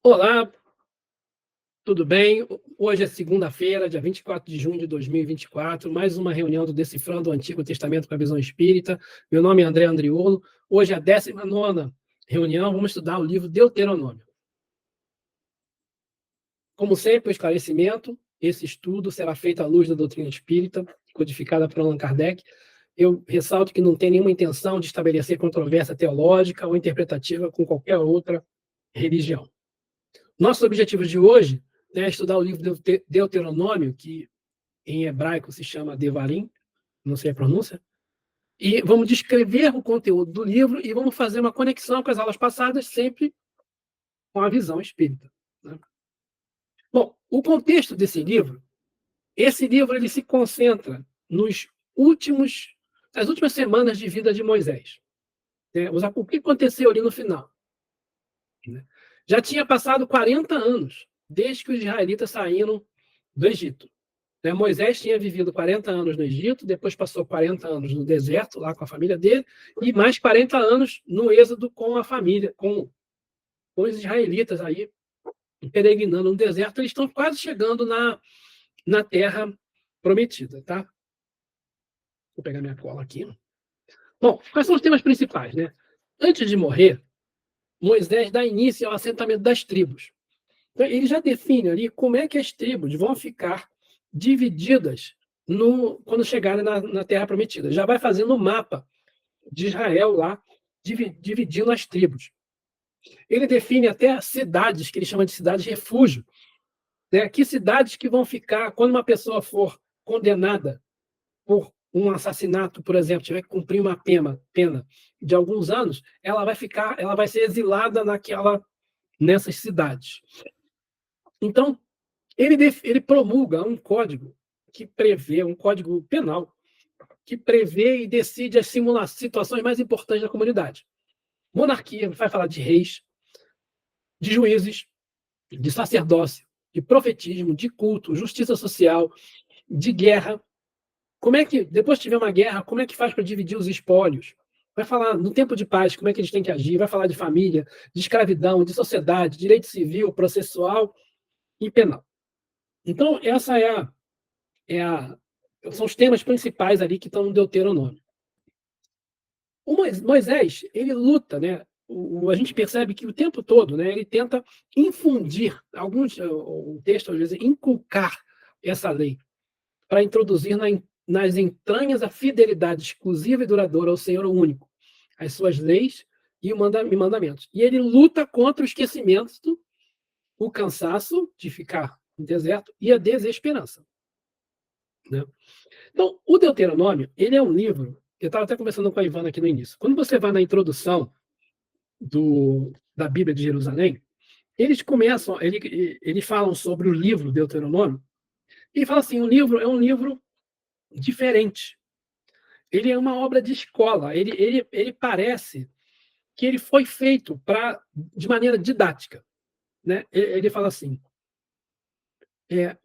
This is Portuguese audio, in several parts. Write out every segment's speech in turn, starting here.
Olá, tudo bem? Hoje é segunda-feira, dia 24 de junho de 2024, mais uma reunião do Decifrando o Antigo Testamento com a Visão Espírita. Meu nome é André Andriolo. Hoje é a 19ª reunião, vamos estudar o livro Deuteronômio. Como sempre, o esclarecimento, esse estudo será feito à luz da doutrina espírita, codificada por Allan Kardec. Eu ressalto que não tem nenhuma intenção de estabelecer controvérsia teológica ou interpretativa com qualquer outra religião. Nossos objetivos de hoje é estudar o livro Deuteronômio, que em hebraico se chama Devarim, não sei a pronúncia, e vamos descrever o conteúdo do livro e vamos fazer uma conexão com as aulas passadas, sempre com a visão espírita. Né? Bom, o contexto desse livro, esse livro ele se concentra nas últimas semanas de vida de Moisés. Né? O que aconteceu ali no final? Né? Já tinha passado 40 anos desde que os israelitas saíram do Egito. Moisés tinha vivido 40 anos no Egito, depois passou 40 anos no deserto, lá com a família dele, e mais 40 anos no êxodo com a família, com os israelitas aí, peregrinando no deserto. Eles estão quase chegando na terra prometida. Tá? Vou pegar minha cola aqui. Bom, quais são os temas principais? Né? Antes de morrer, Moisés dá início ao assentamento das tribos. Então, ele já define ali como é que as tribos vão ficar divididas quando chegarem na Terra Prometida. Já vai fazendo o mapa de Israel lá, dividindo as tribos. Ele define até cidades, que ele chama de cidades-refúgio. Né? Que cidades que vão ficar, quando uma pessoa for condenada por um assassinato, por exemplo, tiver que cumprir uma pena de alguns anos, ela vai ser exilada nessas cidades. Então, ele promulga um código que prevê, um código penal, que prevê e decide as situações mais importantes da comunidade. Monarquia, vai falar de reis, de juízes, de sacerdócio, de profetismo, de culto, justiça social, de guerra. Como é que, depois que tiver uma guerra, como é que faz para dividir os espólios? Vai falar, no tempo de paz, como é que eles têm que agir? Vai falar de família, de escravidão, de sociedade, direito civil, processual e penal. Então, essa são os temas principais ali que estão no Deuteronômio. O Moisés, ele luta, né? A gente percebe que o tempo todo, né, ele tenta infundir, o texto às vezes, inculcar essa lei, para introduzir nas entranhas a fidelidade exclusiva e duradoura ao Senhor único, as suas leis e mandamentos. E ele luta contra o esquecimento, o cansaço de ficar no deserto e a desesperança. Né? Então, o Deuteronômio, ele é um livro, eu estava até conversando com a Ivana aqui no início, quando você vai na introdução da Bíblia de Jerusalém, eles falam sobre o livro Deuteronômio, e falam assim, o livro é um livro diferente. Ele é uma obra de escola, ele parece que ele foi feito de maneira didática. Né? Ele fala assim,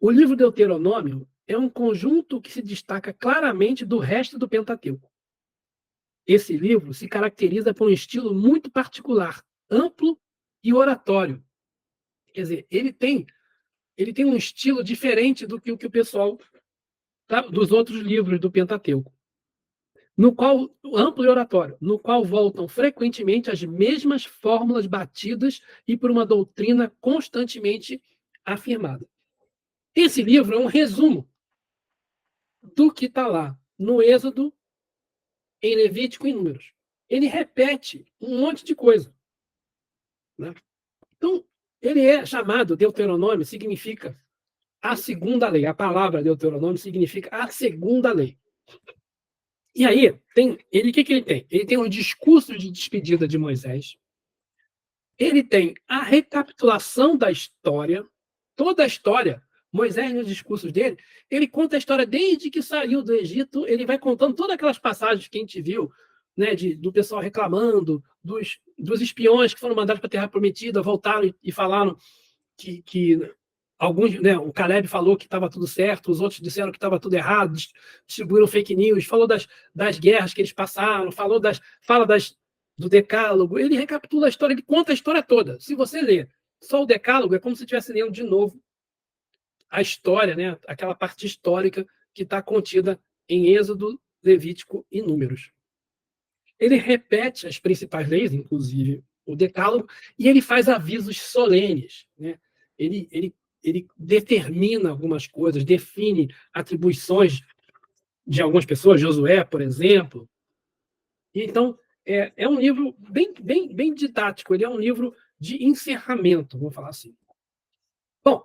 o livro Deuteronômio é um conjunto que se destaca claramente do resto do Pentateuco. Esse livro se caracteriza por um estilo muito particular, amplo e oratório. Quer dizer, ele tem um estilo diferente do que o pessoal dos outros livros do Pentateuco, amplo e oratório, no qual voltam frequentemente as mesmas fórmulas batidas e por uma doutrina constantemente afirmada. Esse livro é um resumo do que está lá no Êxodo, em Levítico e Números. Ele repete um monte de coisa. Né? Então, ele é chamado Deuteronômio, significa a segunda lei. A palavra Deuteronômio significa a segunda lei. E aí, o que ele tem? Ele tem um discurso de despedida de Moisés. Ele tem a recapitulação da história, toda a história. Moisés, nos discursos dele, ele conta a história desde que saiu do Egito, ele vai contando todas aquelas passagens que a gente viu, né, do pessoal reclamando, dos espiões que foram mandados para a Terra Prometida, voltaram e falaram que alguns, né, o Caleb falou que estava tudo certo, os outros disseram que estava tudo errado, distribuíram fake news, falou das guerras que eles passaram, fala do decálogo, ele recapitula a história, ele conta a história toda. Se você ler Só o Decálogo é como se estivesse lendo de novo a história, né? Aquela parte histórica que está contida em Êxodo, Levítico e Números. Ele repete as principais leis, inclusive o Decálogo, e ele faz avisos solenes, né? Ele determina algumas coisas, define atribuições de algumas pessoas, Josué, por exemplo. Então, é um livro bem didático, ele é um livro de encerramento, vamos falar assim. Bom,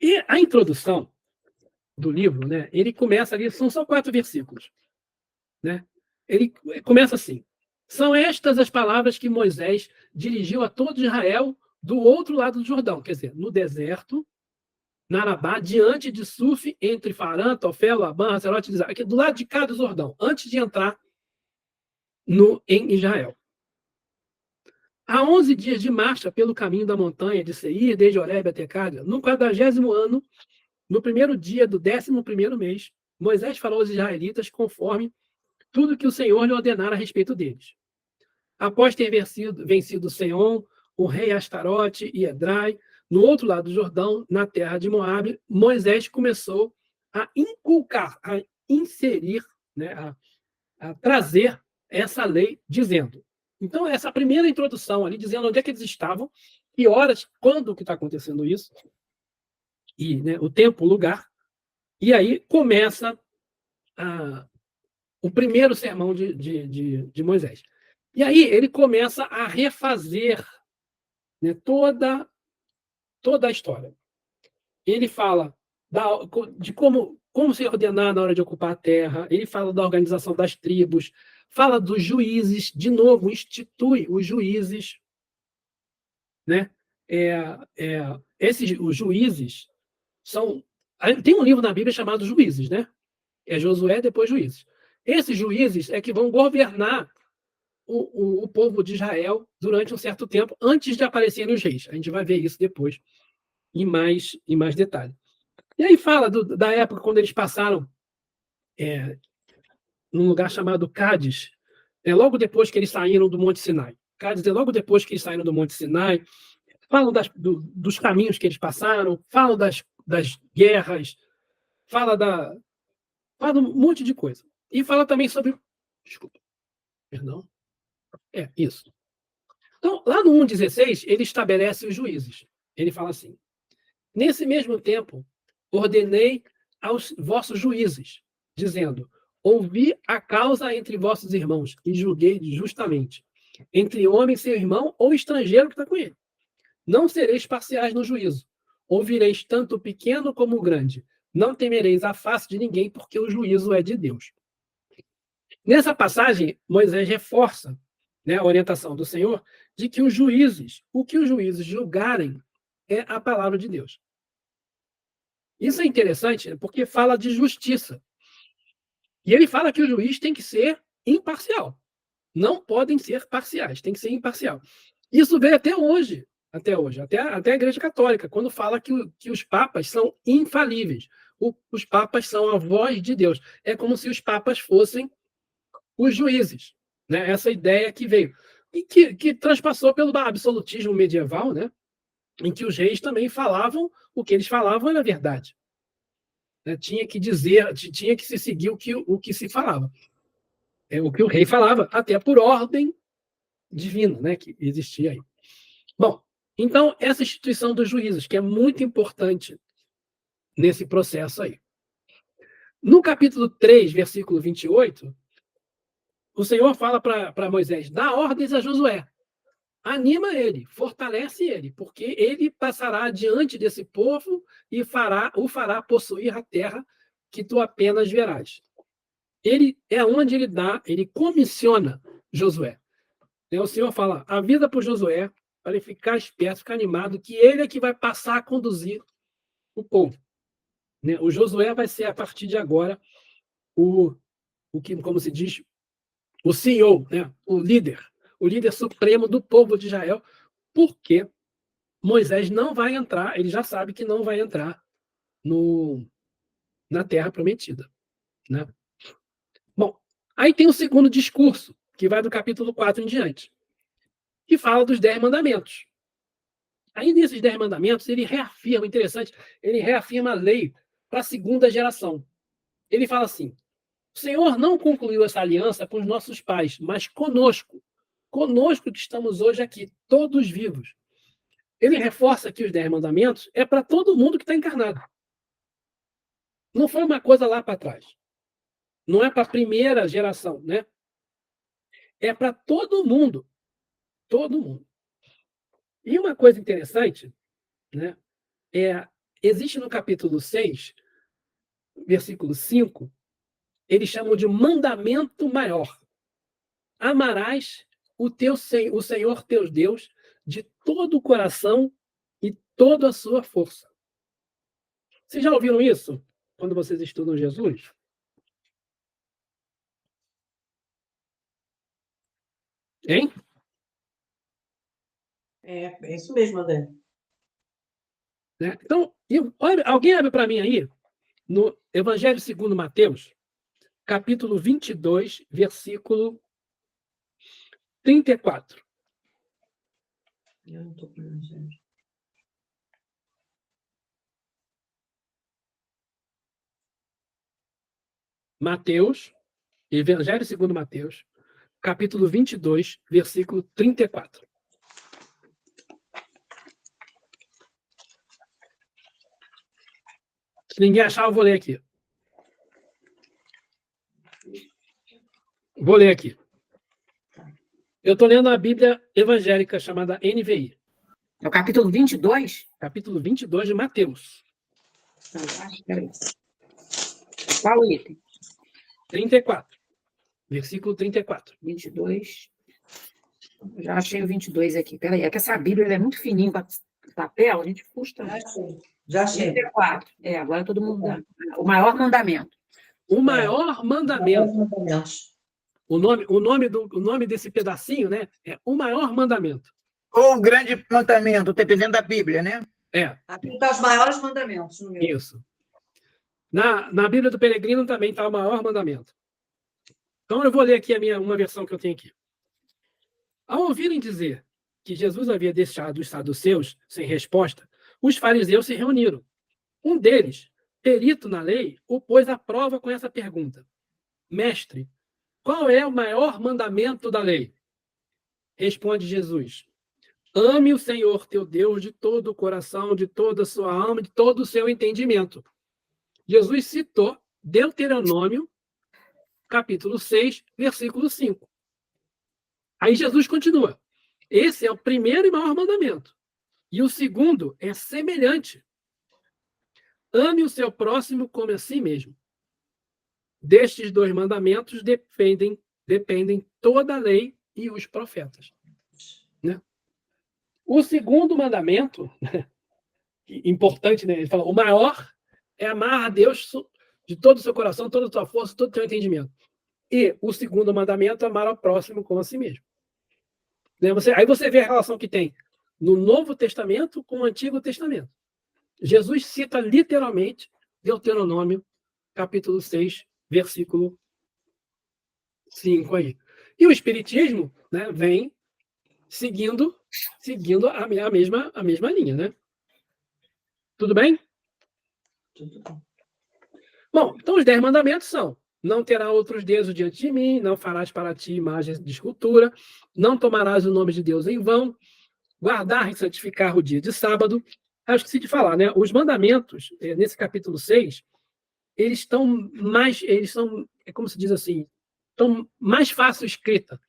e a introdução do livro, né, ele começa ali, são só 4 versículos. Né? Ele começa assim: são estas as palavras que Moisés dirigiu a todo Israel do outro lado do Jordão, quer dizer, no deserto, na Arabá, diante de Suf, entre Farã, Tofel, Labã, Hazerote e Isaac, aqui do lado de cá do Jordão, antes de entrar em Israel. Há 11 dias de marcha pelo caminho da montanha de Seir, desde Horebe até Cádia, no 40º ano, no primeiro dia do 11º mês, Moisés falou aos israelitas conforme tudo que o Senhor lhe ordenara a respeito deles. Após ter vencido Seom, o rei Astarote e Edrai, no outro lado do Jordão, na terra de Moabe, Moisés começou a inculcar, a inserir, né, a trazer essa lei, dizendo. Então, essa primeira introdução ali, dizendo onde é que eles estavam, que horas, quando que está acontecendo isso, e né, o tempo, o lugar, e aí começa o primeiro sermão de Moisés. E aí ele começa a refazer, né, toda a história. Ele fala de como se ordenar na hora de ocupar a terra, ele fala da organização das tribos, fala dos juízes, de novo, institui os juízes. Né? Os juízes são. Tem um livro na Bíblia chamado Juízes, né? É Josué, depois Juízes. Esses juízes é que vão governar o povo de Israel durante um certo tempo, antes de aparecerem os reis. A gente vai ver isso depois, em mais detalhe. E aí fala da época quando eles passaram num lugar chamado Cádiz, logo depois que eles saíram do Monte Sinai. Cádiz é logo depois que eles saíram do Monte Sinai. Falam dos caminhos que eles passaram, falam das guerras, fala de um monte de coisa. E fala também sobre. Desculpa, perdão. Isso. Então, lá no 1,16, ele estabelece os juízes. Ele fala assim: nesse mesmo tempo, ordenei aos vossos juízes, dizendo: ouvi a causa entre vossos irmãos e julguei justamente, entre homem e seu irmão ou estrangeiro que está com ele. Não sereis parciais no juízo. Ouvireis tanto o pequeno como o grande. Não temereis a face de ninguém, porque o juízo é de Deus. Nessa passagem, Moisés reforça, né, a orientação do Senhor de que o que os juízes julgarem é a palavra de Deus. Isso é interessante porque fala de justiça. E ele fala que o juiz tem que ser imparcial. Não podem ser parciais, tem que ser imparcial. Isso veio até hoje, até a Igreja Católica, quando fala que os papas são infalíveis. Os papas são a voz de Deus. É como se os papas fossem os juízes. Né? Essa ideia que veio. E que transpassou pelo absolutismo medieval, né? Em que os reis também falavam, o que eles falavam era verdade. Né? Tinha que se seguir o que se falava. O que o rei falava, até por ordem divina, né? Que existia aí. Bom, então, essa instituição dos juízes, que é muito importante nesse processo aí. No capítulo 3, versículo 28, o Senhor fala para Moisés: dá ordens a Josué, anima ele, fortalece ele, porque ele passará diante desse povo e o fará possuir a terra que tu apenas verás. Ele é onde ele comissiona Josué. O Senhor fala: avisa para o Josué, para ele ficar esperto, ficar animado, que ele é que vai passar a conduzir o povo. O Josué vai ser, a partir de agora, o que, como se diz, o CEO, né? o líder supremo do povo de Israel, porque Moisés não vai entrar, ele já sabe que não vai entrar na Terra Prometida. Né? Bom, aí tem o segundo discurso, que vai do capítulo 4 em diante, que fala dos 10 mandamentos. Aí, nesses 10 mandamentos, ele reafirma, interessante, ele reafirma a lei para a segunda geração. Ele fala assim: o Senhor não concluiu essa aliança com os nossos pais, mas conosco. Conosco que estamos hoje aqui, todos vivos. Ele reforça que os 10 mandamentos é para todo mundo que está encarnado. Não foi uma coisa lá para trás. Não é para a primeira geração, né? É para todo mundo. Todo mundo. E uma coisa interessante, né? Existe no capítulo 6, versículo 5, eles chamam de mandamento maior. Amarás o Senhor teu Deus de todo o coração e toda a sua força. Vocês já ouviram isso quando vocês estudam Jesus? Hein? É isso mesmo, André. Né? Então, alguém abre para mim aí, no Evangelho segundo Mateus, capítulo 22, versículo 34. Eu não estou com Evangelho. Mateus, Evangelho segundo Mateus, capítulo 22, versículo 34. Se ninguém achar, eu vou ler aqui. Vou ler aqui. Eu estou lendo a Bíblia evangélica chamada NVI. É o capítulo 22? Capítulo 22 de Mateus. Qual o item? 34. Versículo 34. 22. Já achei o 22 aqui. Peraí, é que essa Bíblia ela é muito fininha para papel, a gente custa. Já achei. 34. Agora todo mundo dá. O maior mandamento. O maior mandamento. O nome desse pedacinho, né? É o maior mandamento. Ou o grande mandamento, dependendo da Bíblia, né? Aqui está os maiores mandamentos. No meu. Isso. Na Bíblia do Peregrino também está o maior mandamento. Então eu vou ler aqui uma versão que eu tenho aqui. Ao ouvirem dizer que Jesus havia deixado os saduceus sem resposta, os fariseus se reuniram. Um deles, perito na lei, o pôs à prova com essa pergunta: Mestre, qual é o maior mandamento da lei? Responde Jesus: ame o Senhor teu Deus de todo o coração, de toda a sua alma, de todo o seu entendimento. Jesus citou Deuteronômio, capítulo 6, versículo 5. Aí Jesus continua: esse é o primeiro e maior mandamento. E o segundo é semelhante: ame o seu próximo como a si mesmo. Destes 2 mandamentos dependem toda a lei e os profetas. Né? O segundo mandamento, importante, né? Ele fala: o maior é amar a Deus de todo o seu coração, toda a sua força, todo o seu entendimento. E o segundo mandamento é amar ao próximo como a si mesmo. Né? Aí você vê a relação que tem no Novo Testamento com o Antigo Testamento. Jesus cita literalmente Deuteronômio, capítulo 6, versículo 5 aí. E o Espiritismo, né, vem seguindo a mesma linha, né? Tudo bem? Tudo bem. Bom, então os 10 mandamentos são: não terá outros deuses diante de mim, não farás para ti imagens de escultura, não tomarás o nome de Deus em vão, guardar e santificar o dia de sábado. Eu esqueci de falar, né? Os mandamentos, nesse capítulo 6, eles são, como se diz assim, estão mais fácil escrita.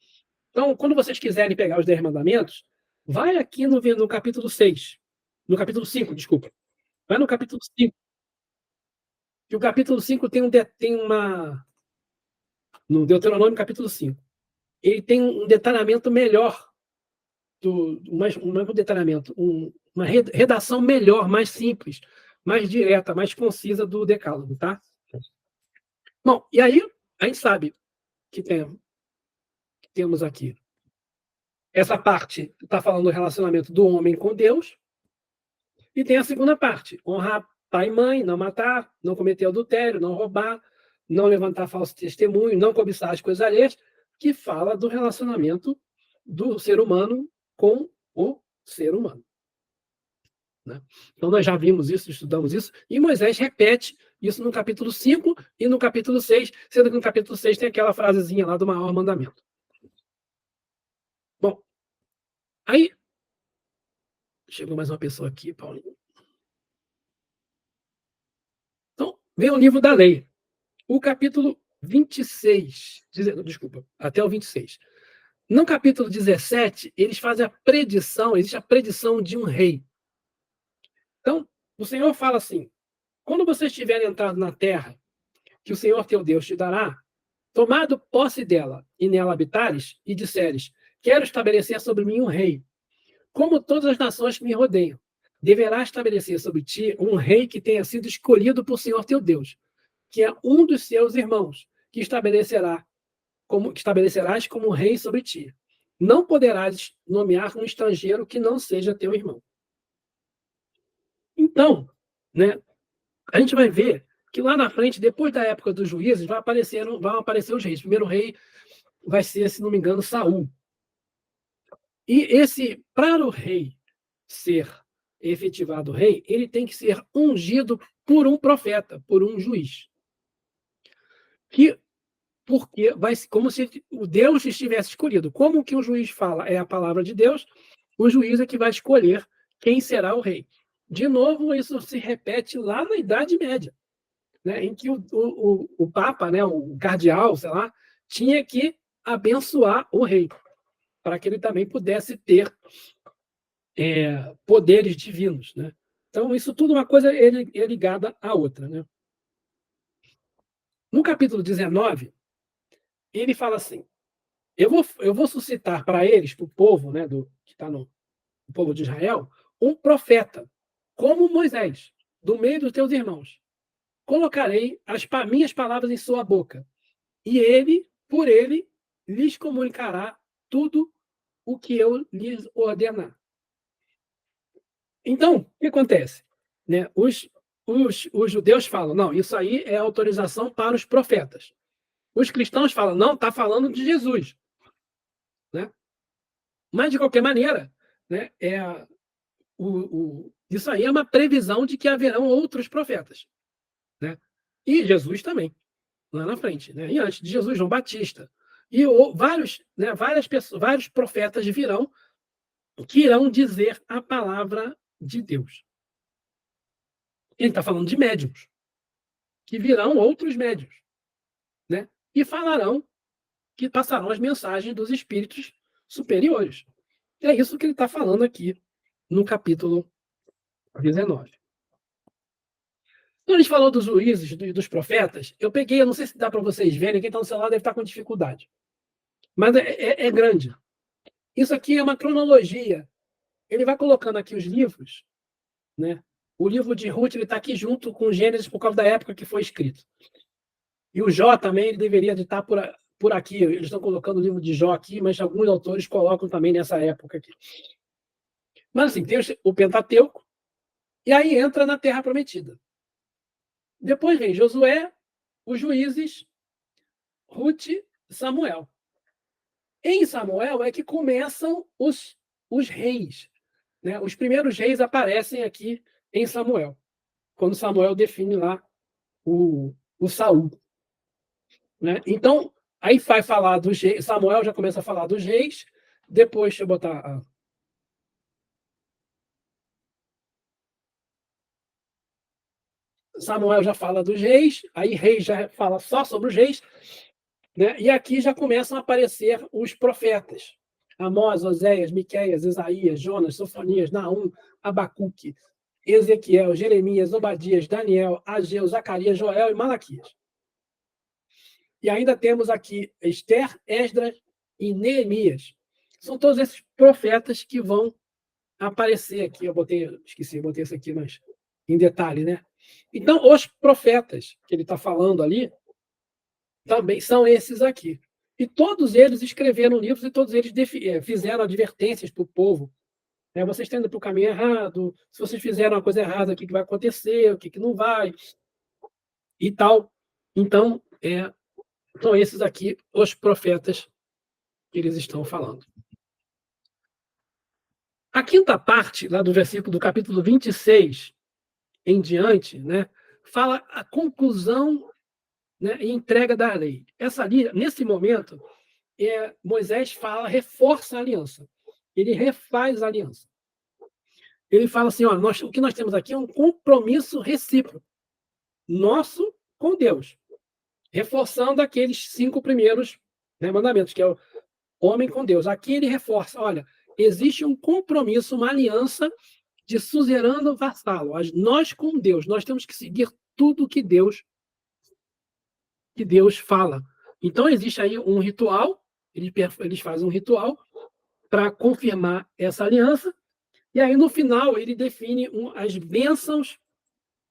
Então, quando vocês quiserem pegar os 10 mandamentos, vai aqui no capítulo 6, no capítulo 5, desculpa. Vai no capítulo 5. Que o capítulo 5 tem uma... No Deuteronômio, capítulo 5. Ele tem um detalhamento melhor, não é um detalhamento, uma redação melhor, mais simples, mais direta, mais concisa do Decálogo, tá? Bom, e aí a gente sabe que temos aqui essa parte está falando do relacionamento do homem com Deus, e tem a segunda parte: honrar pai e mãe, não matar, não cometer adultério, não roubar, não levantar falso testemunho, não cobiçar as coisas alheias, que fala do relacionamento do ser humano com o ser humano. né? Então, nós já vimos isso, estudamos isso, e Moisés repete isso no capítulo 5 e no capítulo 6, sendo que no capítulo 6 tem aquela frasezinha lá do maior mandamento. Bom, aí chegou mais uma pessoa aqui, Paulinho. Então, vem o livro da lei. O capítulo 26, desculpa, até o 26. No capítulo 17, eles fazem a predição, existe a predição de um rei. Então, o Senhor fala assim: quando vocês tiverem entrado na terra, que o Senhor teu Deus te dará, tomado posse dela e nela habitares, e disseres: quero estabelecer sobre mim um rei, como todas as nações que me rodeiam. Deverá estabelecer sobre ti um rei que tenha sido escolhido por Senhor teu Deus, que é um dos seus irmãos, que estabelecerás como rei sobre ti. Não poderás nomear um estrangeiro que não seja teu irmão. Então, né, a gente vai ver que lá na frente, depois da época dos juízes, vão aparecer os reis. O primeiro rei vai ser, se não me engano, Saul. E para o rei ser efetivado rei, ele tem que ser ungido por um profeta, por um juiz. Porque vai como se o Deus estivesse escolhido. Como que o juiz fala? É a palavra de Deus, o juiz é que vai escolher quem será o rei. De novo, isso se repete lá na Idade Média, né, em que o Papa, né, o cardeal, sei lá, tinha que abençoar o rei, para que ele também pudesse ter poderes divinos. Né? Então, isso tudo uma coisa é ligada à outra. Né? No capítulo 19, ele fala assim: eu vou suscitar para eles, para o povo, né, que está no povo de Israel, um profeta, como Moisés, do meio dos teus irmãos. Colocarei as minhas palavras em sua boca, e ele, por ele, lhes comunicará tudo o que eu lhes ordenar. Então, o que acontece? Né? Os judeus falam, não, isso aí é autorização para os profetas. Os cristãos falam, não, está falando de Jesus. Né? Mas, de qualquer maneira, né, isso aí é uma previsão de que haverão outros profetas. Né? E Jesus também, lá na frente. Né? E antes de Jesus, João Batista. E várias pessoas, vários profetas virão que irão dizer a palavra de Deus. Ele está falando de médiuns, que virão outros médiuns. Né? E falarão, que passarão as mensagens dos espíritos superiores. É isso que ele está falando aqui no capítulo 19. Quando a gente falou dos juízes, dos profetas, eu peguei, eu não sei se dá para vocês verem, quem está no celular deve estar com dificuldade. Mas é grande. Isso aqui é uma cronologia. Ele vai colocando aqui os livros. Né? O livro de Ruth está aqui junto com Gênesis por causa da época que foi escrito. E o Jó também ele deveria estar por aqui. Eles estão colocando o livro de Jó aqui, mas alguns autores colocam também nessa época aqui. Mas assim, tem o Pentateuco, e aí entra na Terra Prometida. Depois vem Josué, os juízes, Ruth e Samuel. Em Samuel é que começam os reis. Né? Os primeiros reis aparecem aqui em Samuel, quando Samuel define lá o Saul. Né? Então, aí vai falar dos reis, Samuel já começa a falar dos reis, depois, deixa eu botar Samuel já fala dos reis, aí reis já fala só sobre os reis, né? E aqui já começam a aparecer os profetas. Amós, Oséias, Miqueias, Isaías, Jonas, Sofonias, Naum, Abacuque, Ezequiel, Jeremias, Obadias, Daniel, Ageu, Zacarias, Joel e Malaquias. E ainda temos aqui Esther, Esdras e Neemias. São todos esses profetas que vão aparecer aqui. Eu botei isso aqui mas em detalhe, né? Então, os profetas que ele está falando ali também são esses aqui. E todos eles escreveram livros e todos eles fizeram advertências para o povo. Vocês estão indo para o caminho errado, se vocês fizeram uma coisa errada, o que vai acontecer, o que não vai, e tal. Então, são esses aqui os profetas que eles estão falando. A quinta parte, lá do versículo do capítulo 26 em diante, né, fala a conclusão, né, e entrega da lei. Essa ali, nesse momento, Moisés reforça a aliança. Ele refaz a aliança. Ele fala assim, ó, o que nós temos aqui é um compromisso recíproco, nosso com Deus, reforçando aqueles 5 primeiros, né, mandamentos, que é o homem com Deus. Aqui ele reforça, olha, existe um compromisso, uma aliança de suzerano vassalo. Nós com Deus, nós temos que seguir tudo que Deus fala. Então existe aí um ritual, eles fazem um ritual para confirmar essa aliança, e aí no final ele define as bênçãos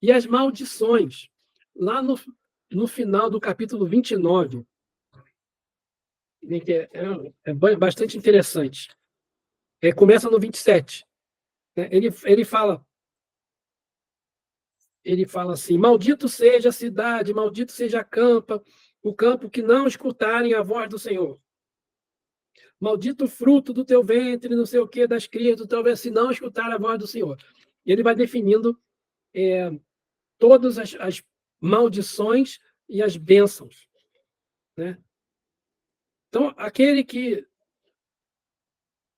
e as maldições. Lá no final do capítulo 29, que é bastante interessante. Começa no 27. Né? Ele fala assim, maldito seja a cidade, maldito seja o campo que não escutarem a voz do Senhor. Maldito o fruto do teu ventre, não sei o que, das crias do teu ventre, se não escutar a voz do Senhor. E ele vai definindo todas as maldições e as bênçãos. Né? Então, aquele que,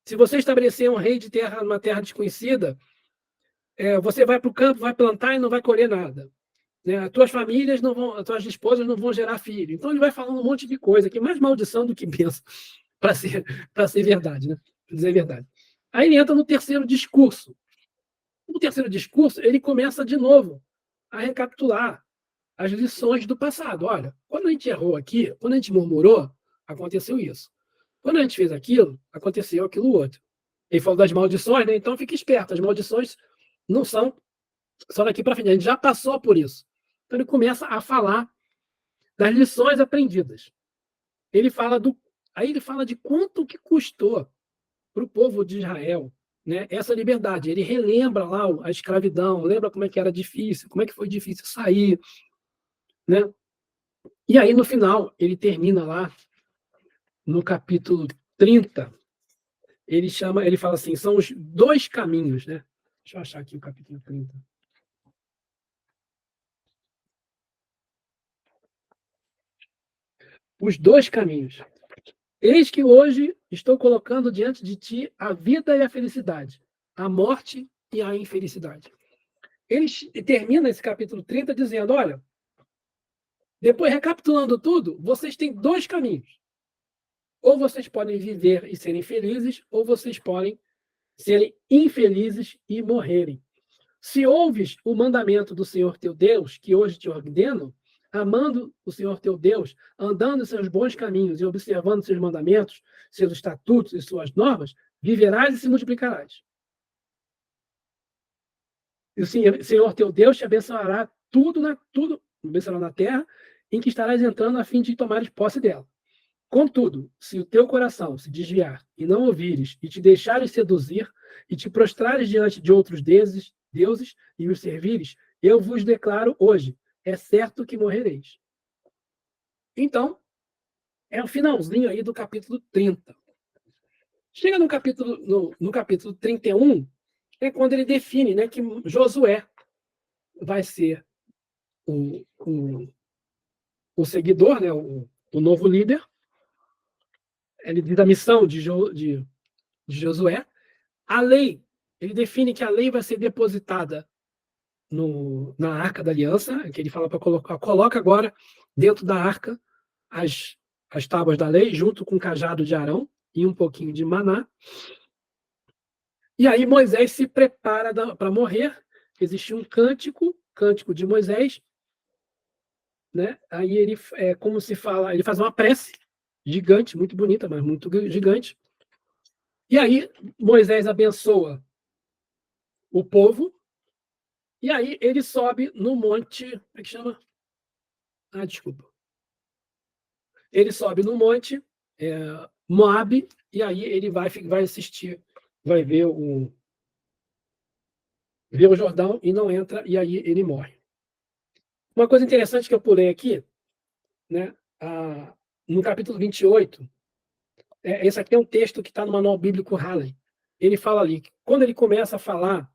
se você estabelecer um rei de terra numa terra desconhecida, você vai para o campo, vai plantar e não vai colher nada. Né? As tuas esposas não vão gerar filho. Então ele vai falando um monte de coisa, que é mais maldição do que bênção, para ser verdade, né? Para dizer a verdade. Aí ele entra no terceiro discurso. No terceiro discurso, ele começa de novo a recapitular as lições do passado. Olha, quando a gente errou aqui, quando a gente murmurou, aconteceu isso. Quando a gente fez aquilo, aconteceu aquilo outro. Ele falou das maldições, né? Então fique esperto, as maldições não são só daqui para frente, a gente já passou por isso. Então ele começa a falar das lições aprendidas. Aí ele fala de quanto que custou para o povo de Israel, né, essa liberdade. Ele relembra lá a escravidão, lembra como é que era difícil, como é que foi difícil sair, né? E aí no final ele termina lá no capítulo 30. Ele fala assim, são os 2 caminhos, né? Deixa eu achar aqui o capítulo 30. Os 2 caminhos. Eis que hoje estou colocando diante de ti a vida e a felicidade, a morte e a infelicidade. Ele termina esse capítulo 30 dizendo, olha, depois recapitulando tudo, vocês têm 2 caminhos. Ou vocês podem viver e serem felizes, ou vocês podem serem infelizes e morrerem. Se ouves o mandamento do Senhor teu Deus, que hoje te ordeno, amando o Senhor teu Deus, andando em seus bons caminhos e observando seus mandamentos, seus estatutos e suas normas, viverás e se multiplicarás. E o Senhor teu Deus te abençoará tudo abençoará na terra em que estarás entrando a fim de tomares posse dela. Contudo, se o teu coração se desviar e não ouvires e te deixares seduzir e te prostrares diante de outros deuses e os servires, eu vos declaro hoje, é certo que morrereis. Então, é o finalzinho aí do capítulo 30. Chega no capítulo 31, é quando ele define, né, que Josué vai ser o seguidor, né, o novo líder. Ele diz a missão de Josué. A lei, ele define que a lei vai ser depositada na Arca da Aliança, que ele fala para coloca agora dentro da arca as tábuas da lei, junto com o cajado de Arão e um pouquinho de maná. E aí Moisés se prepara para morrer. Existe um cântico de Moisés, né? Aí ele ele faz uma prece gigante, muito bonita, mas muito gigante. E aí Moisés abençoa o povo. E aí ele sobe no monte, como é que chama? Desculpa. Ele sobe no monte Moabe, e aí ele vai assistir, vai ver o Jordão e não entra, e aí ele morre. Uma coisa interessante que eu pulei aqui, né, no capítulo 28, esse aqui é um texto que está no Manual Bíblico Halley. ele fala ali, quando ele começa a falar,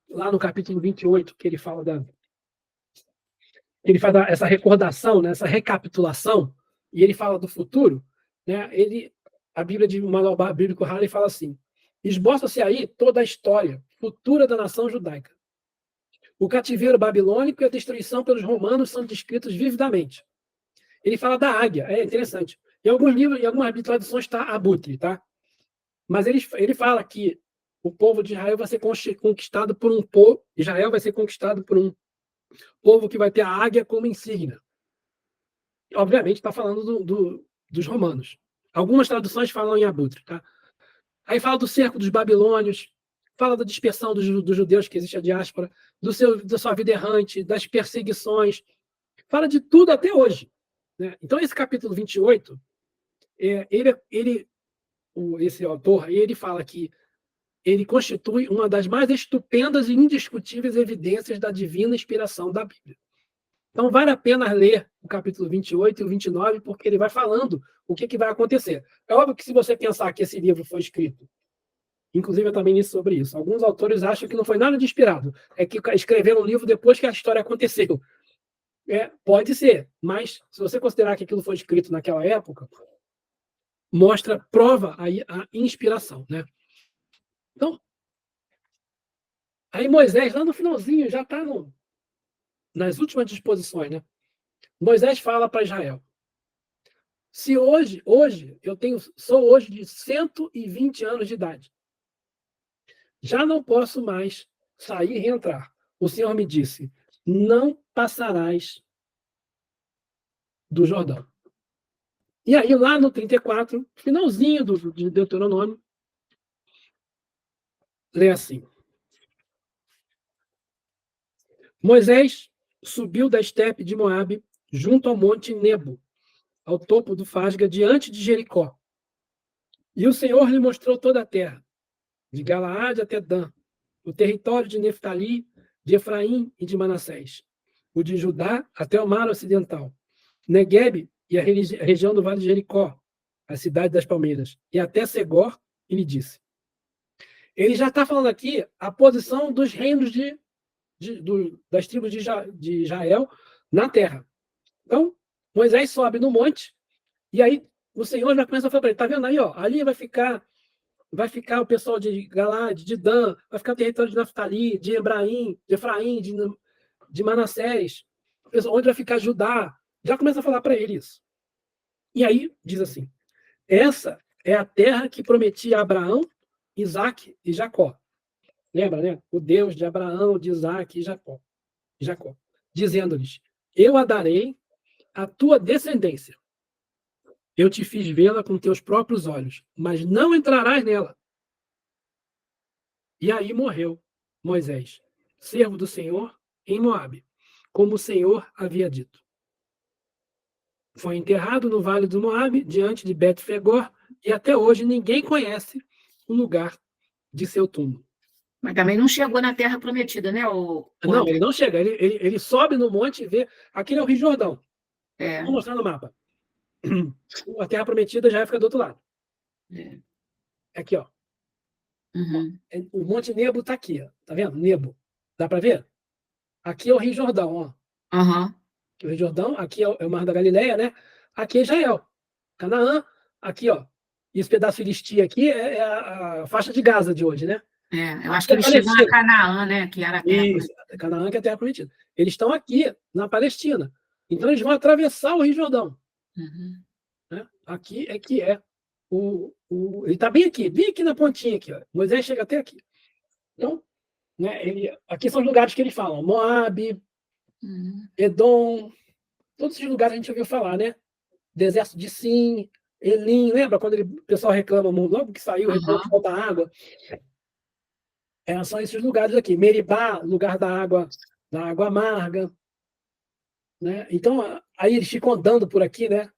lá no capítulo 28, que ele fala ele faz essa recordação, né, essa recapitulação, e ele fala do futuro, né, a Bíblia de Manual Bíblico Harley fala assim: esboça-se aí toda a história futura da nação judaica. O cativeiro babilônico e a destruição pelos romanos são descritos vividamente. Ele fala da águia, é interessante. Em alguns livros, em algumas traduções está abutre, tá? Mas ele fala que o povo de Israel vai ser conquistado por um povo, Israel vai ser conquistado por um povo que vai ter a águia como insígnia. Obviamente está falando dos romanos. Algumas traduções falam em abutre, tá? Aí fala do cerco dos babilônios, fala da dispersão dos judeus, que existe a diáspora, da sua vida errante, das perseguições, fala de tudo até hoje, né? Então, esse capítulo 28, esse autor, ele fala que ele constitui uma das mais estupendas e indiscutíveis evidências da divina inspiração da Bíblia. Então, vale a pena ler o capítulo 28 e o 29, porque ele vai falando o que vai acontecer. É óbvio que se você pensar que esse livro foi escrito, inclusive eu também li sobre isso, alguns autores acham que não foi nada de inspirado, é que escreveram um livro depois que a história aconteceu. Pode ser, mas se você considerar que aquilo foi escrito naquela época, prova aí a inspiração, né? Então, aí Moisés, lá no finalzinho, já está nas últimas disposições, né? Moisés fala para Israel: se hoje sou hoje de 120 anos de idade, já não posso mais sair e reentrar. O Senhor me disse: não passarás do Jordão. E aí, lá no 34, finalzinho de Deuteronômio, lê assim: Moisés subiu da estepe de Moabe junto ao monte Nebo, ao topo do Fasga, diante de Jericó. E o Senhor lhe mostrou toda a terra, de Galaade até Dan, o território de Neftali, de Efraim e de Manassés, o de Judá até o mar ocidental, Neguebe e a região do vale de Jericó, a cidade das palmeiras, e até Segor, e lhe disse. Ele já está falando aqui a posição dos reinos das tribos de Israel na terra. Então, Moisés sobe no monte, e aí o Senhor já começa a falar para ele: está vendo aí, ó, ali vai ficar o pessoal de Galaade, de Dan, vai ficar o território de Naftali, de Efraim, de Manassés, onde vai ficar Judá. Já começa a falar para ele isso. E aí diz assim: essa é a terra que prometia a Abraão, Isaque e Jacó. Lembra, né? O Deus de Abraão, de Isaque e Jacó. Dizendo-lhes: eu a darei à tua descendência. Eu te fiz vê-la com teus próprios olhos, mas não entrarás nela. E aí morreu Moisés, servo do Senhor, em Moabe, como o Senhor havia dito. Foi enterrado no vale do Moabe, diante de Bet-Fegor, e até hoje ninguém conhece o lugar de seu túmulo. Mas também não chegou na Terra Prometida, né? Não, ele não chega. Ele sobe no monte e vê. Aquele é o Rio Jordão. Vou mostrar no mapa. A Terra Prometida já fica do outro lado. Aqui, ó. Uhum. O Monte Nebo está aqui, ó. Tá vendo? Nebo. Dá para ver? Aqui é o Rio Jordão, ó. Uhum. Aqui é o Rio Jordão, aqui é o Mar da Galileia, né? Aqui é Israel. Canaã, aqui, ó. E esse pedaço filistia aqui é a faixa de Gaza de hoje, né? Eu acho que eles chegam a Canaã, né? Que era a terra. Isso, Canaã, que é a terra prometida. Eles estão aqui, na Palestina. Então, eles vão atravessar o Rio Jordão. Uhum. Né? Aqui é que é ele está bem aqui na pontinha aqui. Ó. Moisés chega até aqui. Então, né, aqui são os lugares que ele fala: Moabe, Edom, todos esses lugares a gente ouviu falar, né? Deserto de Sim, Elim, lembra quando o pessoal reclama, logo que saiu, reclama que falta água? São esses lugares aqui. Meribá, lugar da água amarga. Né? Então, aí eles ficam andando por aqui, né?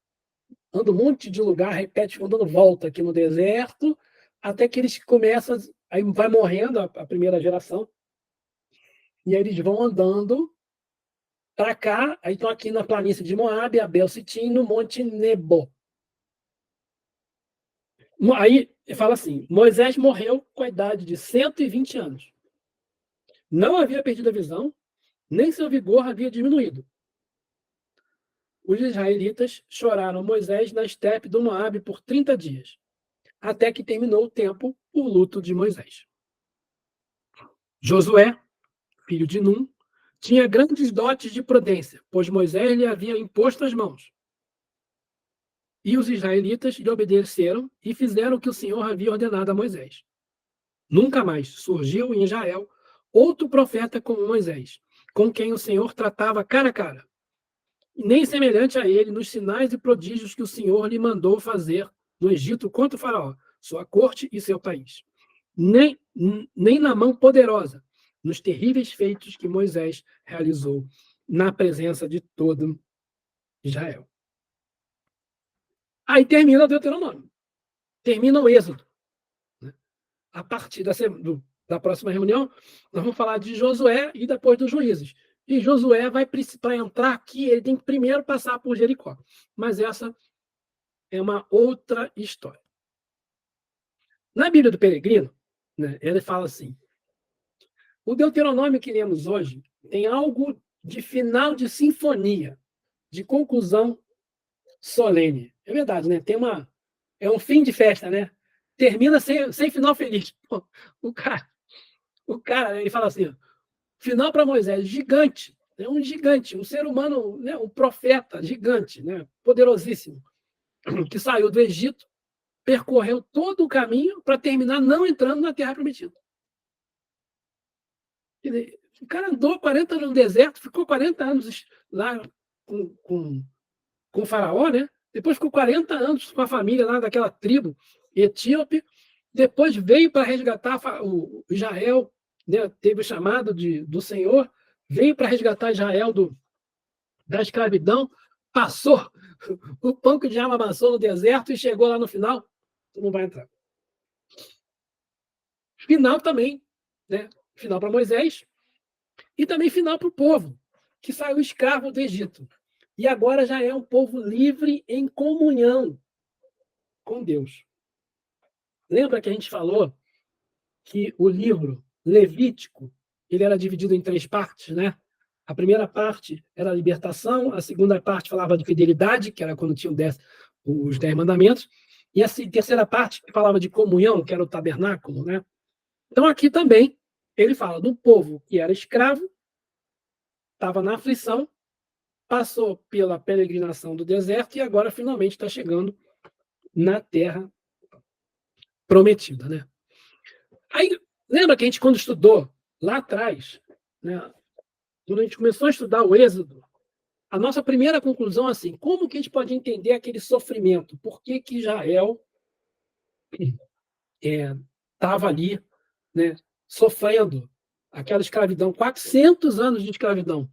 Anda um monte de lugar, repete, ficam dando volta aqui no deserto, até que eles começam, aí vai morrendo a primeira geração, e aí eles vão andando para cá, aí estão aqui na planície de Moabe, Abel Sitim, no Monte Nebo. Aí ele fala assim: Moisés morreu com a idade de 120 anos. Não havia perdido a visão, nem seu vigor havia diminuído. Os israelitas choraram Moisés na estepe do Moabe por 30 dias, até que terminou o tempo, o luto de Moisés. Josué, filho de Num, tinha grandes dotes de prudência, pois Moisés lhe havia imposto as mãos. E os israelitas lhe obedeceram e fizeram o que o Senhor havia ordenado a Moisés. Nunca mais surgiu em Israel outro profeta como Moisés, com quem o Senhor tratava cara a cara, nem semelhante a ele nos sinais e prodígios que o Senhor lhe mandou fazer no Egito contra o faraó, sua corte e seu país. Nem na mão poderosa, nos terríveis feitos que Moisés realizou na presença de todo Israel. Aí termina o Deuteronômio, termina o Êxodo. A partir da próxima reunião, nós vamos falar de Josué e depois dos juízes. E Josué vai, para entrar aqui, ele tem que primeiro passar por Jericó. Mas essa é uma outra história. Na Bíblia do Peregrino, né, ele fala assim: o Deuteronômio que lemos hoje tem algo de final de sinfonia, de conclusão solene. É verdade, né? É um fim de festa, né? Termina sem final feliz. Pô, o cara, ele fala assim: final para Moisés, gigante, é um gigante, um ser humano, né, um profeta gigante, né, poderosíssimo, que saiu do Egito, percorreu todo o caminho para terminar não entrando na Terra Prometida. O cara andou 40 anos no deserto, ficou 40 anos lá com o faraó, né? Depois ficou 40 anos com a família lá daquela tribo etíope, depois veio para resgatar o Israel, né? Teve o chamado do Senhor, veio para resgatar Israel da escravidão, passou o pão que o diabo amassou no deserto e chegou lá no final, tu não vai entrar. Final também, né? Final para Moisés e também final para o povo, que saiu escravo do Egito. E agora já é um povo livre em comunhão com Deus. Lembra que a gente falou que o livro Levítico ele era dividido em 3 partes, né? A primeira parte era a libertação, a segunda parte falava de fidelidade, que era quando tinham os 10 mandamentos, e a terceira parte falava de comunhão, que era o tabernáculo, né? Então aqui também ele fala do povo que era escravo, estava na aflição, passou pela peregrinação do deserto e agora finalmente está chegando na terra prometida, né? Aí, lembra que a gente, quando estudou lá atrás, né, quando a gente começou a estudar o Êxodo, a nossa primeira conclusão é assim: como que a gente pode entender aquele sofrimento? Por que Israel estava ali, né, sofrendo aquela escravidão, 400 anos de escravidão?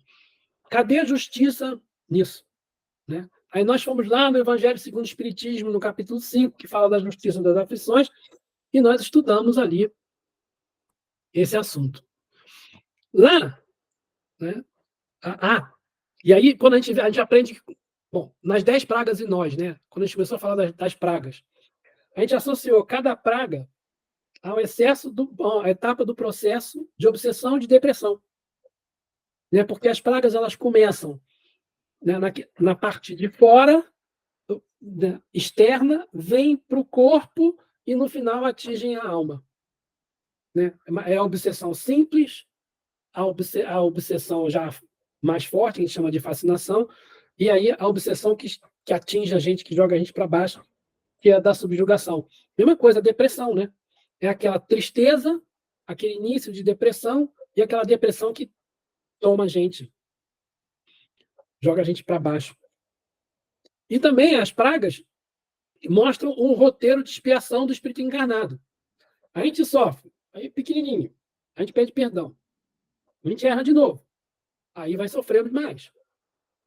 Cadê a justiça nisso? Né? Aí nós fomos lá no Evangelho segundo o Espiritismo, no capítulo 5, que fala da justiça das aflições, e nós estudamos ali esse assunto. Lá, né? E aí, quando a gente aprende, bom, nas 10 pragas e nós, né? Quando a gente começou a falar das pragas, a gente associou cada praga ao excesso à etapa do processo de obsessão e de depressão. Né? Porque as pragas, elas começam, né, na parte de fora, externa, vêm para o corpo e, no final, atingem a alma. Né? É a obsessão simples, a obsessão já mais forte, que a gente chama de fascinação, e aí a obsessão que atinge a gente, que joga a gente para baixo, que é a da subjugação. Mesma coisa, a depressão, né? É aquela tristeza, aquele início de depressão, e aquela depressão que toma a gente, joga a gente para baixo. E também as pragas mostram um roteiro de expiação do espírito encarnado. A gente sofre, aí pequenininho, a gente pede perdão, a gente erra de novo, aí vai sofrendo mais.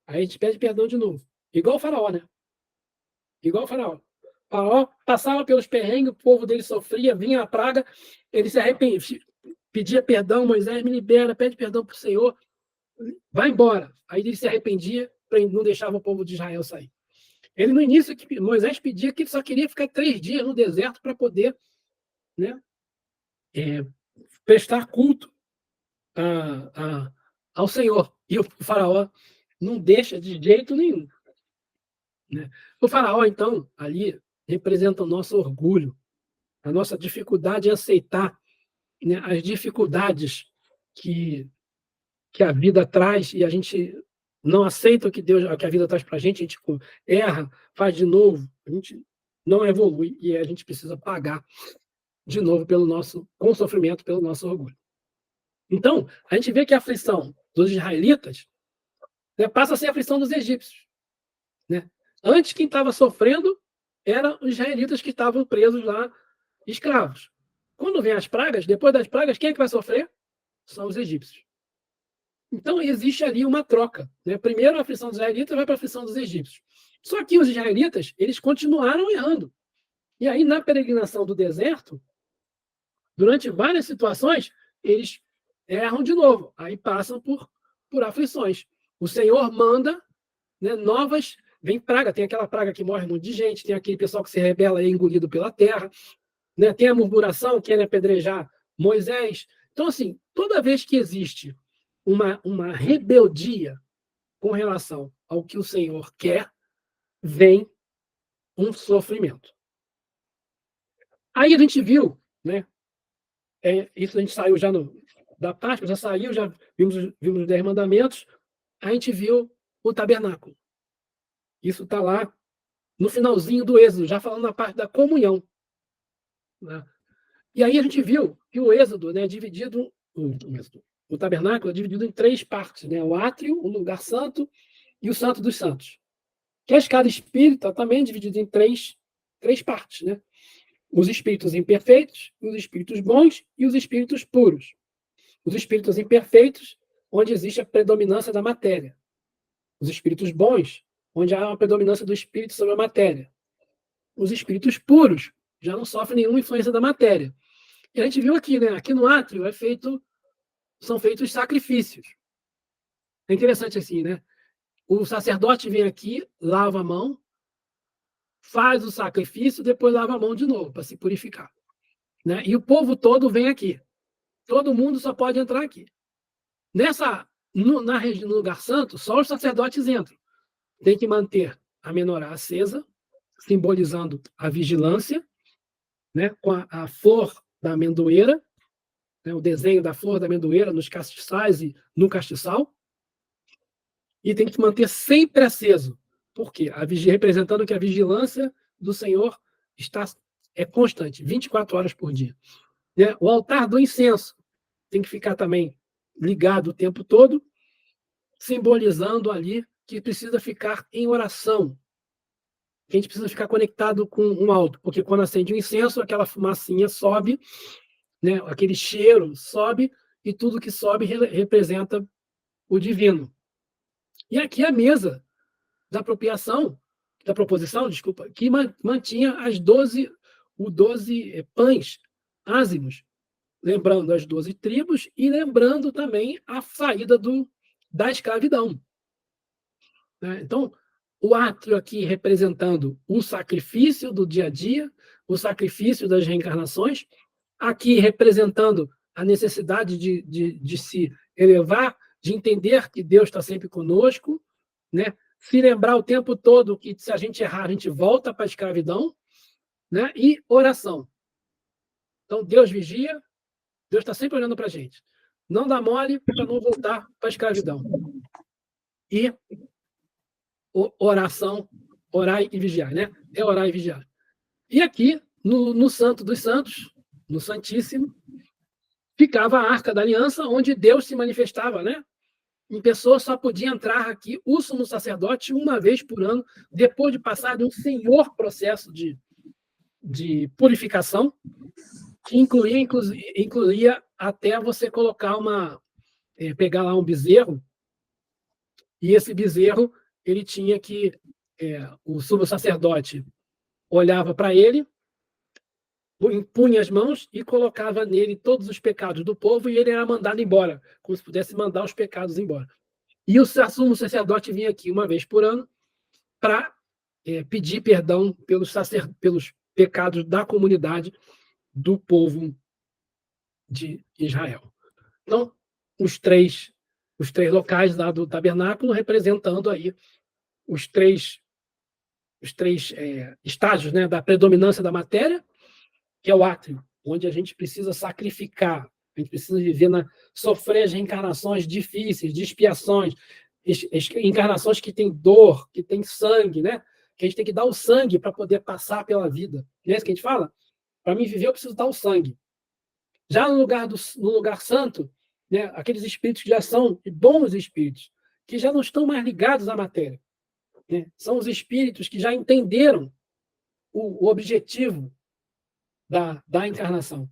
Aí a gente pede perdão de novo. Igual o faraó, né? Igual o faraó. O faraó passava pelos perrengues, o povo dele sofria, vinha a praga, ele se arrependia, pedia perdão, Moisés, me libera, pede perdão para o Senhor, vai embora. Aí ele se arrependia, não deixava o povo de Israel sair. Ele, no início, Moisés pedia que ele só queria ficar 3 dias no deserto para poder, né, prestar culto ao Senhor. E o faraó não deixa de jeito nenhum, né? O faraó, então, ali, representa o nosso orgulho, a nossa dificuldade em aceitar, né, as dificuldades que a vida traz e a gente não aceita o que a vida traz para a gente erra, faz de novo, a gente não evolui e a gente precisa pagar de novo com sofrimento pelo nosso orgulho. Então, a gente vê que a aflição dos israelitas, né, passa a ser a aflição dos egípcios, né? Antes, quem estava sofrendo eram os israelitas que estavam presos lá, escravos. Quando vem as pragas, depois das pragas, quem é que vai sofrer? São os egípcios. Então, existe ali uma troca, né? Primeiro, a aflição dos israelitas vai para a aflição dos egípcios. Só que os israelitas, eles continuaram errando. E aí, na peregrinação do deserto, durante várias situações, eles erram de novo. Aí passam por aflições. O Senhor manda, né, vem praga. Tem aquela praga que morre um monte de gente, tem aquele pessoal que se rebela e é engolido pela terra, né? Tem a murmuração, querem apedrejar Moisés. Então, assim, toda vez que existe uma rebeldia com relação ao que o Senhor quer, vem um sofrimento. Aí a gente viu, né? Isso a gente saiu já da Páscoa, já saiu, já vimos os 10 mandamentos, a gente viu o tabernáculo. Isso está lá no finalzinho do Êxodo, já falando na parte da comunhão, né? E aí a gente viu que o Êxodo, né, é dividido, o tabernáculo é dividido em 3 partes, né? O átrio, o lugar santo e o santo dos santos. Que a escada espírita também é dividida em 3 partes, né? Os espíritos imperfeitos, os espíritos bons e os espíritos puros. Os espíritos imperfeitos, onde existe a predominância da matéria. Os espíritos bons, onde há uma predominância do espírito sobre a matéria. Os espíritos puros já não sofrem nenhuma influência da matéria. E a gente viu aqui, né? Aqui no átrio são feitos sacrifícios. É interessante assim, né? O sacerdote vem aqui, lava a mão, faz o sacrifício, depois lava a mão de novo para se purificar, né? E o povo todo vem aqui. Todo mundo só pode entrar aqui. No lugar santo, só os sacerdotes entram. Tem que manter a menorá acesa, simbolizando a vigilância, né? Com a flor da amendoeira, né? O desenho da flor da amendoeira nos castiçais e no castiçal. E tem que manter sempre aceso. Por quê? Representando que a vigilância do Senhor é constante, 24 horas por dia. Né? O altar do incenso tem que ficar também ligado o tempo todo, simbolizando ali que precisa ficar em oração. Que a gente precisa ficar conectado com um alto, porque quando acende o incenso, aquela fumacinha sobe, né? Aquele cheiro sobe, e tudo que sobe representa o divino. E aqui a mesa da proposição, desculpa, que mantinha os 12 pães ázimos, lembrando as 12 tribos e lembrando também a saída da escravidão. Né? Então, o átrio aqui representando o sacrifício do dia a dia, o sacrifício das reencarnações, aqui representando a necessidade de se elevar, de entender que Deus está sempre conosco, né? Se lembrar o tempo todo que se a gente errar, a gente volta para a escravidão, né? E oração. Então, Deus vigia, Deus está sempre olhando para a gente. Não dá mole para não voltar para a escravidão. E oração, orar e vigiar, né? É orar e vigiar. E aqui, no Santo dos Santos, no Santíssimo, ficava a Arca da Aliança, onde Deus se manifestava, né? Em pessoa só podia entrar aqui o sumo sacerdote uma vez por ano, depois de passar de um senhor processo de purificação, que incluía até você colocar pegar lá um bezerro, e esse bezerro, ele tinha que, o sumo sacerdote olhava para ele, impunha as mãos e colocava nele todos os pecados do povo e ele era mandado embora, como se pudesse mandar os pecados embora. E o sumo sacerdote vinha aqui uma vez por ano para pedir perdão pelos pecados da comunidade do povo de Israel. Então, os três locais lá do tabernáculo representando aí os três estágios, né, da predominância da matéria, que é o átrio, onde a gente precisa sacrificar, a gente precisa sofrer as reencarnações difíceis, de expiações, encarnações que têm dor, que têm sangue, né? Que a gente tem que dar o sangue para poder passar pela vida. Não é isso que a gente fala? Para mim viver, eu preciso dar o sangue. Já no lugar santo, né, aqueles espíritos que já são bons espíritos, que já não estão mais ligados à matéria, né? São os espíritos que já entenderam o objetivo da encarnação,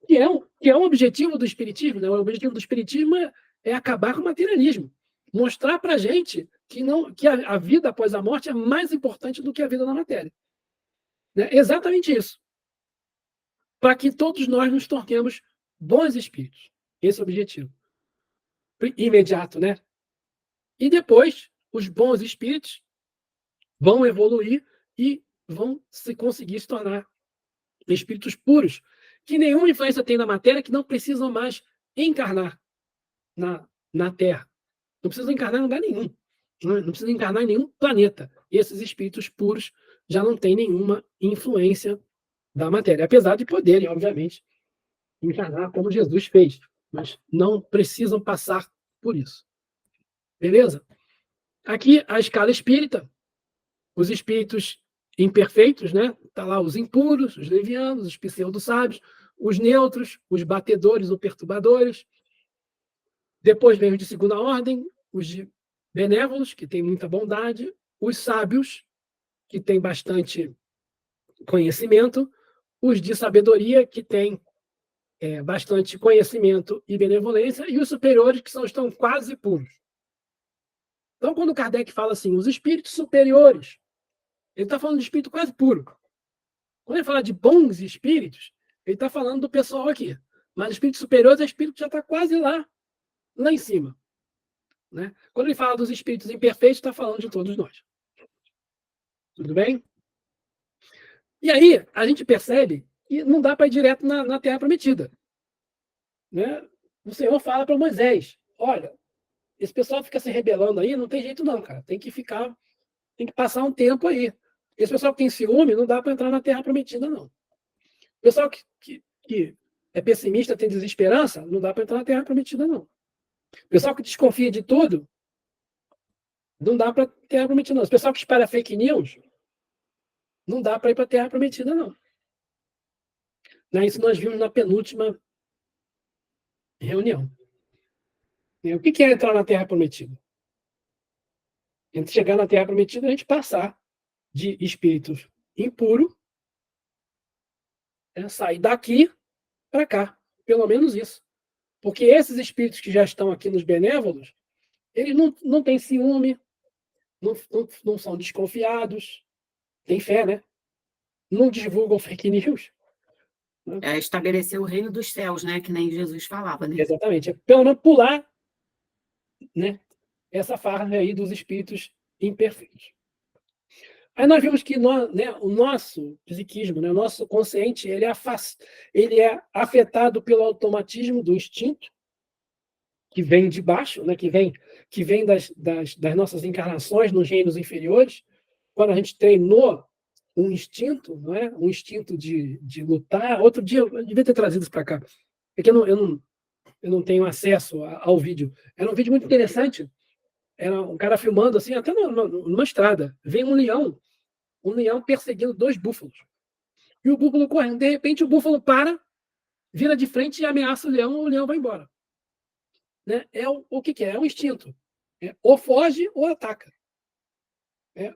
que é um objetivo do espiritismo, né? O objetivo do espiritismo é acabar com o materialismo, mostrar para a gente que a vida após a morte é mais importante do que a vida na matéria, né? Exatamente isso, para que todos nós nos tornemos bons espíritos. Esse é o objetivo imediato, né? E depois os bons espíritos vão evoluir e vão conseguir se tornar espíritos puros, que nenhuma influência tem na matéria, que não precisam mais encarnar na Terra. Não precisam encarnar em lugar nenhum. Não precisam encarnar em nenhum planeta. Esses espíritos puros já não têm nenhuma influência da matéria, apesar de poderem, obviamente, encarnar como Jesus fez, mas não precisam passar por isso. Beleza? Aqui a escala espírita, os espíritos imperfeitos, né? Tá lá os impuros, os levianos, os pseudo-sábios, os neutros, os batedores ou perturbadores. Depois vem os de segunda ordem, os de benévolos, que têm muita bondade, os sábios, que têm bastante conhecimento, os de sabedoria, que têm bastante conhecimento e benevolência, e os superiores, que estão quase puros. Então, quando Kardec fala assim, os espíritos superiores, ele está falando de espírito quase puro. Quando ele fala de bons espíritos, ele está falando do pessoal aqui. Mas espíritos superiores é espírito que já está quase lá em cima, né? Quando ele fala dos espíritos imperfeitos, está falando de todos nós. Tudo bem? E aí, a gente percebe que não dá para ir direto na Terra Prometida, né? O Senhor fala para Moisés, olha, esse pessoal fica se rebelando aí, não tem jeito não, cara. Tem que passar um tempo aí. Esse pessoal que tem ciúme, não dá para entrar na Terra Prometida, não. O pessoal que é pessimista, tem desesperança, não dá para entrar na Terra Prometida, não. O pessoal que desconfia de tudo, não dá para Terra Prometida, não. O pessoal que espalha fake news, não dá para ir para Terra Prometida, não. Isso nós vimos na penúltima reunião. O que é entrar na Terra Prometida? Entre chegar na Terra Prometida, a gente passar de espíritos impuros, sair daqui para cá. Pelo menos isso. Porque esses espíritos que já estão aqui nos benévolos, eles não têm ciúme, não são desconfiados, têm fé, né? Não divulgam fake news. Estabelecer o reino dos céus, né? Que nem Jesus falava, né? Exatamente. Pelo menos pular, né, essa farra aí dos espíritos imperfeitos. Aí nós vimos que o nosso psiquismo, né, o nosso consciente, ele é afetado pelo automatismo do instinto, que vem de baixo, né, que vem das nossas encarnações nos reinos inferiores, quando a gente treinou um instinto, não é? Um instinto de lutar. Outro dia, eu devia ter trazido isso para cá, porque eu não tenho acesso ao vídeo. Era um vídeo muito interessante. Era um cara filmando, assim, até numa estrada. Vem um leão perseguindo 2 búfalos. E o búfalo correndo. De repente, o búfalo vira de frente e ameaça o leão vai embora. Né? O que é? É um instinto. Ou foge ou ataca.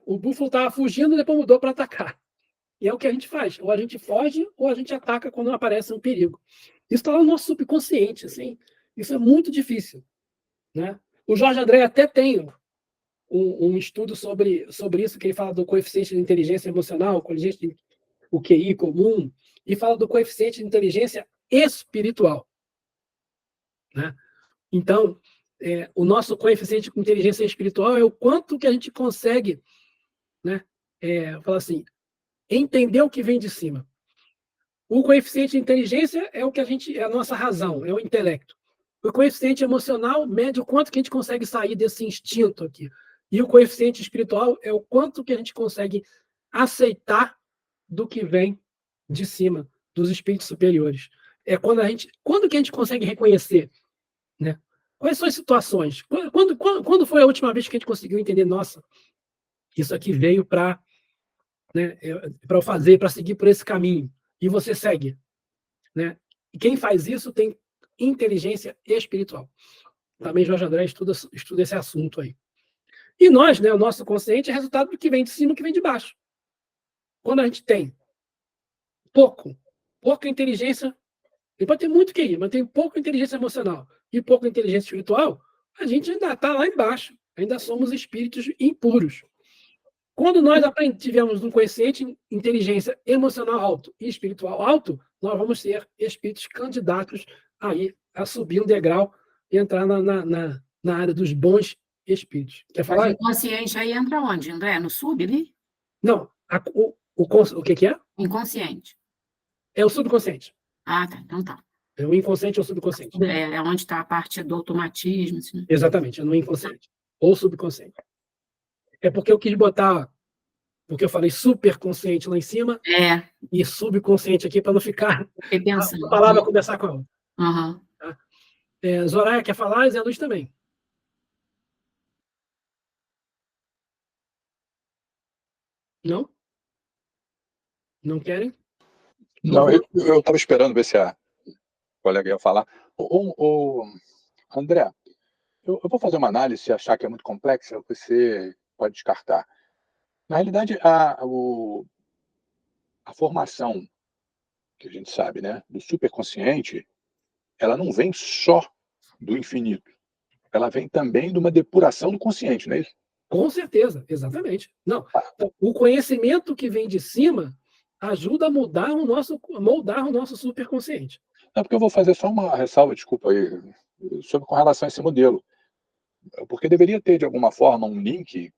O búfalo estava fugindo e depois mudou para atacar. E é o que a gente faz. Ou a gente foge ou a gente ataca quando aparece um perigo. Isso está lá no nosso subconsciente. Assim. Isso é muito difícil. Né? O Jorge André até tem um estudo sobre isso, que ele fala do coeficiente de inteligência emocional, o QI comum, e fala do coeficiente de inteligência espiritual. Né? Então, o nosso coeficiente de inteligência espiritual é o quanto que a gente consegue, né, fala assim, entender o que vem de cima. O coeficiente de inteligência é o que é a nossa razão, é o intelecto. O coeficiente emocional mede o quanto que a gente consegue sair desse instinto aqui. E o coeficiente espiritual é o quanto que a gente consegue aceitar do que vem de cima, dos espíritos superiores. É quando que a gente consegue reconhecer, né? Quais são as situações? Quando foi a última vez que a gente conseguiu entender, nossa, isso aqui veio para, né, para eu fazer, para seguir por esse caminho, e você segue, né? E quem faz isso tem inteligência espiritual. Também Jorge André estuda esse assunto aí. E nós, né, o nosso consciente é resultado do que vem de cima e do que vem de baixo. Quando a gente tem pouca inteligência, ele pode ter muito QI, mas tem pouca inteligência emocional e pouca inteligência espiritual, a gente ainda está lá embaixo, ainda somos espíritos impuros. Quando nós tivemos um coeficiente inteligência emocional alto e espiritual alto, nós vamos ser espíritos candidatos aí a subir um degrau e entrar na área dos bons espíritos. Quer Mas falar? o inconsciente aí entra onde, André? No sub ali? Não. O que é? Inconsciente. É o subconsciente. Ah, tá. Então tá. É o inconsciente ou subconsciente. É onde está a parte do automatismo. Assim. Exatamente, é no inconsciente. Ou subconsciente. É porque eu quis botar, porque eu falei superconsciente lá em cima e subconsciente aqui para não ficar pensando. a palavra conversar com a outra. Uhum. Tá? Zoraia quer falar e Zé Luiz também. Não? Não querem? Não, eu estava esperando ver se a colega ia falar. André, eu vou fazer uma análise, se achar que é muito complexa, você pode descartar. Na realidade, a formação, que a gente sabe, né, do superconsciente, ela não vem só do infinito. Ela vem também de uma depuração do consciente, não é isso? Com certeza, exatamente. Não, o conhecimento que vem de cima ajuda a moldar o nosso superconsciente. Não, porque eu vou fazer só uma ressalva, desculpa aí, com relação a esse modelo. Porque deveria ter, de alguma forma, um link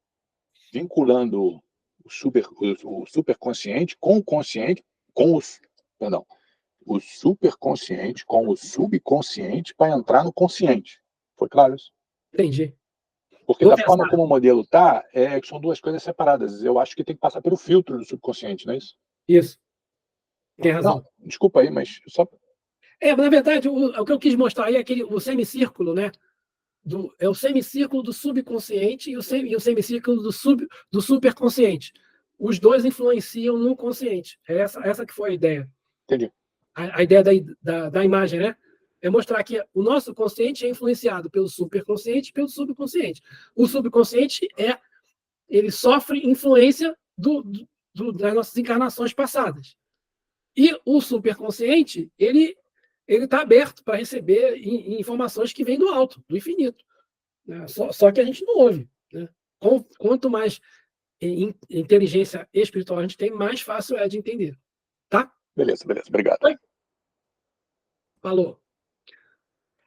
vinculando o superconsciente com o consciente, o superconsciente com o subconsciente para entrar no consciente. Foi claro isso? Entendi. Porque da forma como o modelo está, são duas coisas separadas. Eu acho que tem que passar pelo filtro do subconsciente, não é isso? Isso. Tem razão. Não, desculpa aí, mas só... Na verdade, o que eu quis mostrar aí é o semicírculo, né? É o semicírculo do subconsciente e o semicírculo do superconsciente. Os dois influenciam no consciente. Essa que foi a ideia. Entendi. A ideia da imagem, né? É mostrar que o nosso consciente é influenciado pelo superconsciente e pelo subconsciente. O subconsciente ele sofre influência das nossas encarnações passadas. E o superconsciente, ele está aberto para receber informações que vêm do alto, do infinito. Né? Só que a gente não ouve. Né? Quanto mais inteligência espiritual a gente tem, mais fácil é de entender. Tá? Beleza, obrigado. Oi? Falou.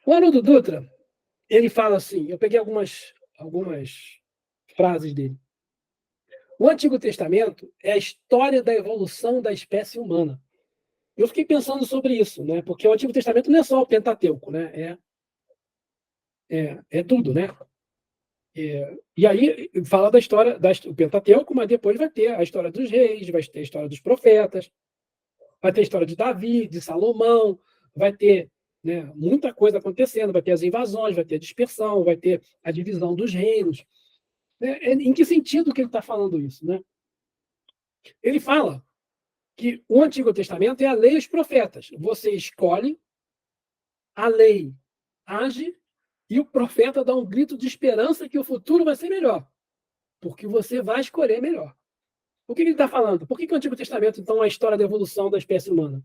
O Haroldo Dutra, ele fala assim, eu peguei algumas frases dele. O Antigo Testamento é a história da evolução da espécie humana. Eu fiquei pensando sobre isso, né? Porque o Antigo Testamento não é só o Pentateuco, né? É tudo, né? E aí fala da história do Pentateuco, mas depois vai ter a história dos reis, vai ter a história dos profetas, vai ter a história de Davi, de Salomão, vai ter, né, muita coisa acontecendo, vai ter as invasões, vai ter a dispersão, vai ter a divisão dos reinos. Em que sentido que ele está falando isso, né? Ele fala que o Antigo Testamento é a lei e os profetas. Você escolhe, a lei age e o profeta dá um grito de esperança que o futuro vai ser melhor, porque você vai escolher melhor. O que ele está falando? Por que o Antigo Testamento, então, é a história da evolução da espécie humana?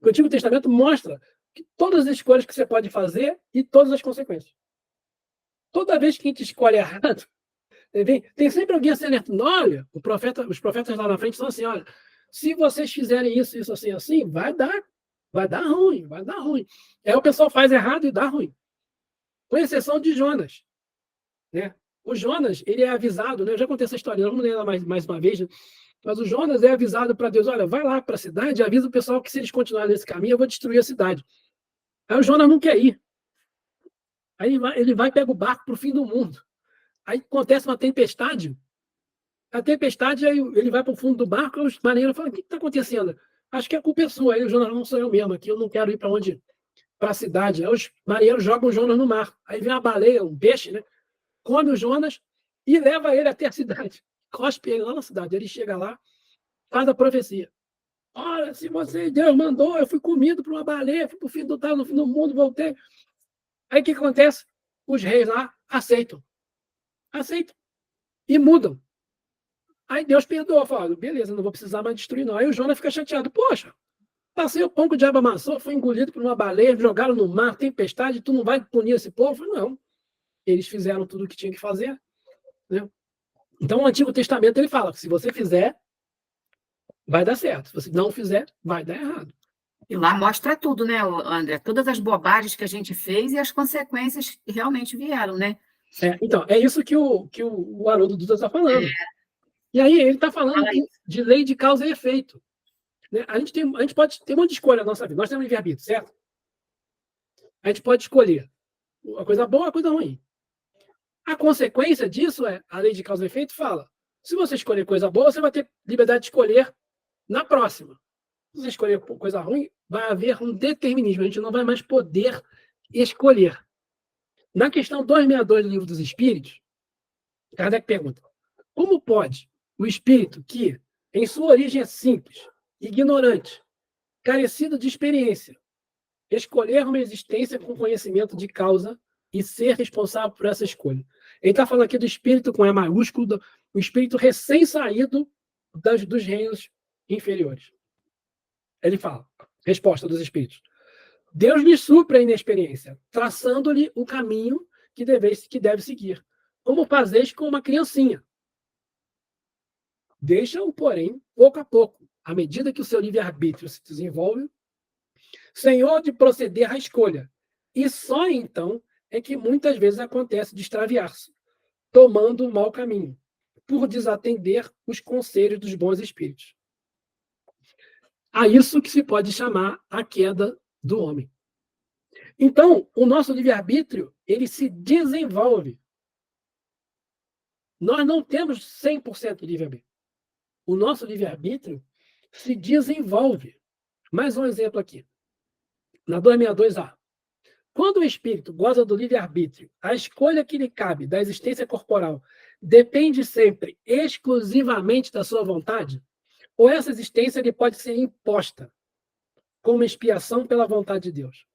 O Antigo Testamento mostra que todas as escolhas que você pode fazer e todas as consequências. Toda vez que a gente escolhe errado, tem sempre alguém assim alertando, olha, os profetas lá na frente são assim, olha, se vocês fizerem isso, assim, vai dar ruim. Aí o pessoal faz errado e dá ruim. Com exceção de Jonas. Né? O Jonas, ele é avisado, né? Eu já contei essa história, não vamos ler ela mais uma vez, né? Mas o Jonas é avisado para Deus, olha, vai lá para a cidade e avisa o pessoal que se eles continuarem nesse caminho, eu vou destruir a cidade. Aí o Jonas não quer ir. Aí ele vai e pega o barco para o fim do mundo. Aí acontece uma tempestade. A tempestade, aí ele vai para o fundo do barco, e os marinheiros falam, o que está acontecendo? Acho que a culpa é sua. Aí o Jonas, não sou eu mesmo aqui, eu não quero ir para onde? Para a cidade. Aí os marinheiros jogam o Jonas no mar. Aí vem uma baleia, um peixe, né? Come o Jonas e leva ele até a cidade. Cospe ele lá na cidade. Ele chega lá, faz a profecia. Olha, se você, Deus mandou, eu fui comido por uma baleia, fui para o fim do mundo, voltei. Aí o que acontece? Os reis lá aceitam. Aceitam. E mudam. Aí Deus perdoa, fala, beleza, não vou precisar mais destruir, não. Aí o Jonas fica chateado. Poxa, passei o pão que o diabo amassou, fui engolido por uma baleia, jogaram no mar, tempestade, tu não vai punir esse povo? Não. Eles fizeram tudo o que tinha que fazer. Né? Então, o Antigo Testamento, ele fala que se você fizer, vai dar certo. Se você não fizer, vai dar errado. E lá mostra tudo, né, André? Todas as bobagens que a gente fez e as consequências que realmente vieram, né? Então, é isso que o Haroldo Dutra está falando. E aí, ele está falando de lei de causa e efeito. Né? A gente pode ter uma escolha na nossa vida. Nós temos livre-arbítrio, certo? A gente pode escolher a coisa boa ou a coisa ruim. A consequência disso é, a lei de causa e efeito fala, se você escolher coisa boa, você vai ter liberdade de escolher na próxima. Se você escolher coisa ruim, vai haver um determinismo. A gente não vai mais poder escolher. Na questão 262 do Livro dos Espíritos, Kardec pergunta, como pode o espírito que, em sua origem é simples, ignorante, carecido de experiência, escolher uma existência com conhecimento de causa e ser responsável por essa escolha? Ele está falando aqui do espírito com E maiúsculo, o espírito recém-saído dos reinos inferiores. Ele fala, resposta dos espíritos, Deus lhe supre a inexperiência, traçando-lhe o caminho que deve seguir, como fazeis com uma criancinha. Deixa-o, porém, pouco a pouco, à medida que o seu livre-arbítrio se desenvolve, senhor de proceder à escolha. E só então é que muitas vezes acontece de extraviar-se, tomando o mau caminho, por desatender os conselhos dos bons espíritos. A isso que se pode chamar a queda do homem. Então, o nosso livre-arbítrio, ele se desenvolve. Nós não temos 100% de livre-arbítrio. O nosso livre-arbítrio se desenvolve. Mais um exemplo aqui. Na 262A. Quando o espírito goza do livre-arbítrio, a escolha que lhe cabe da existência corporal depende sempre exclusivamente da sua vontade? Ou essa existência lhe pode ser imposta como expiação pela vontade de Deus?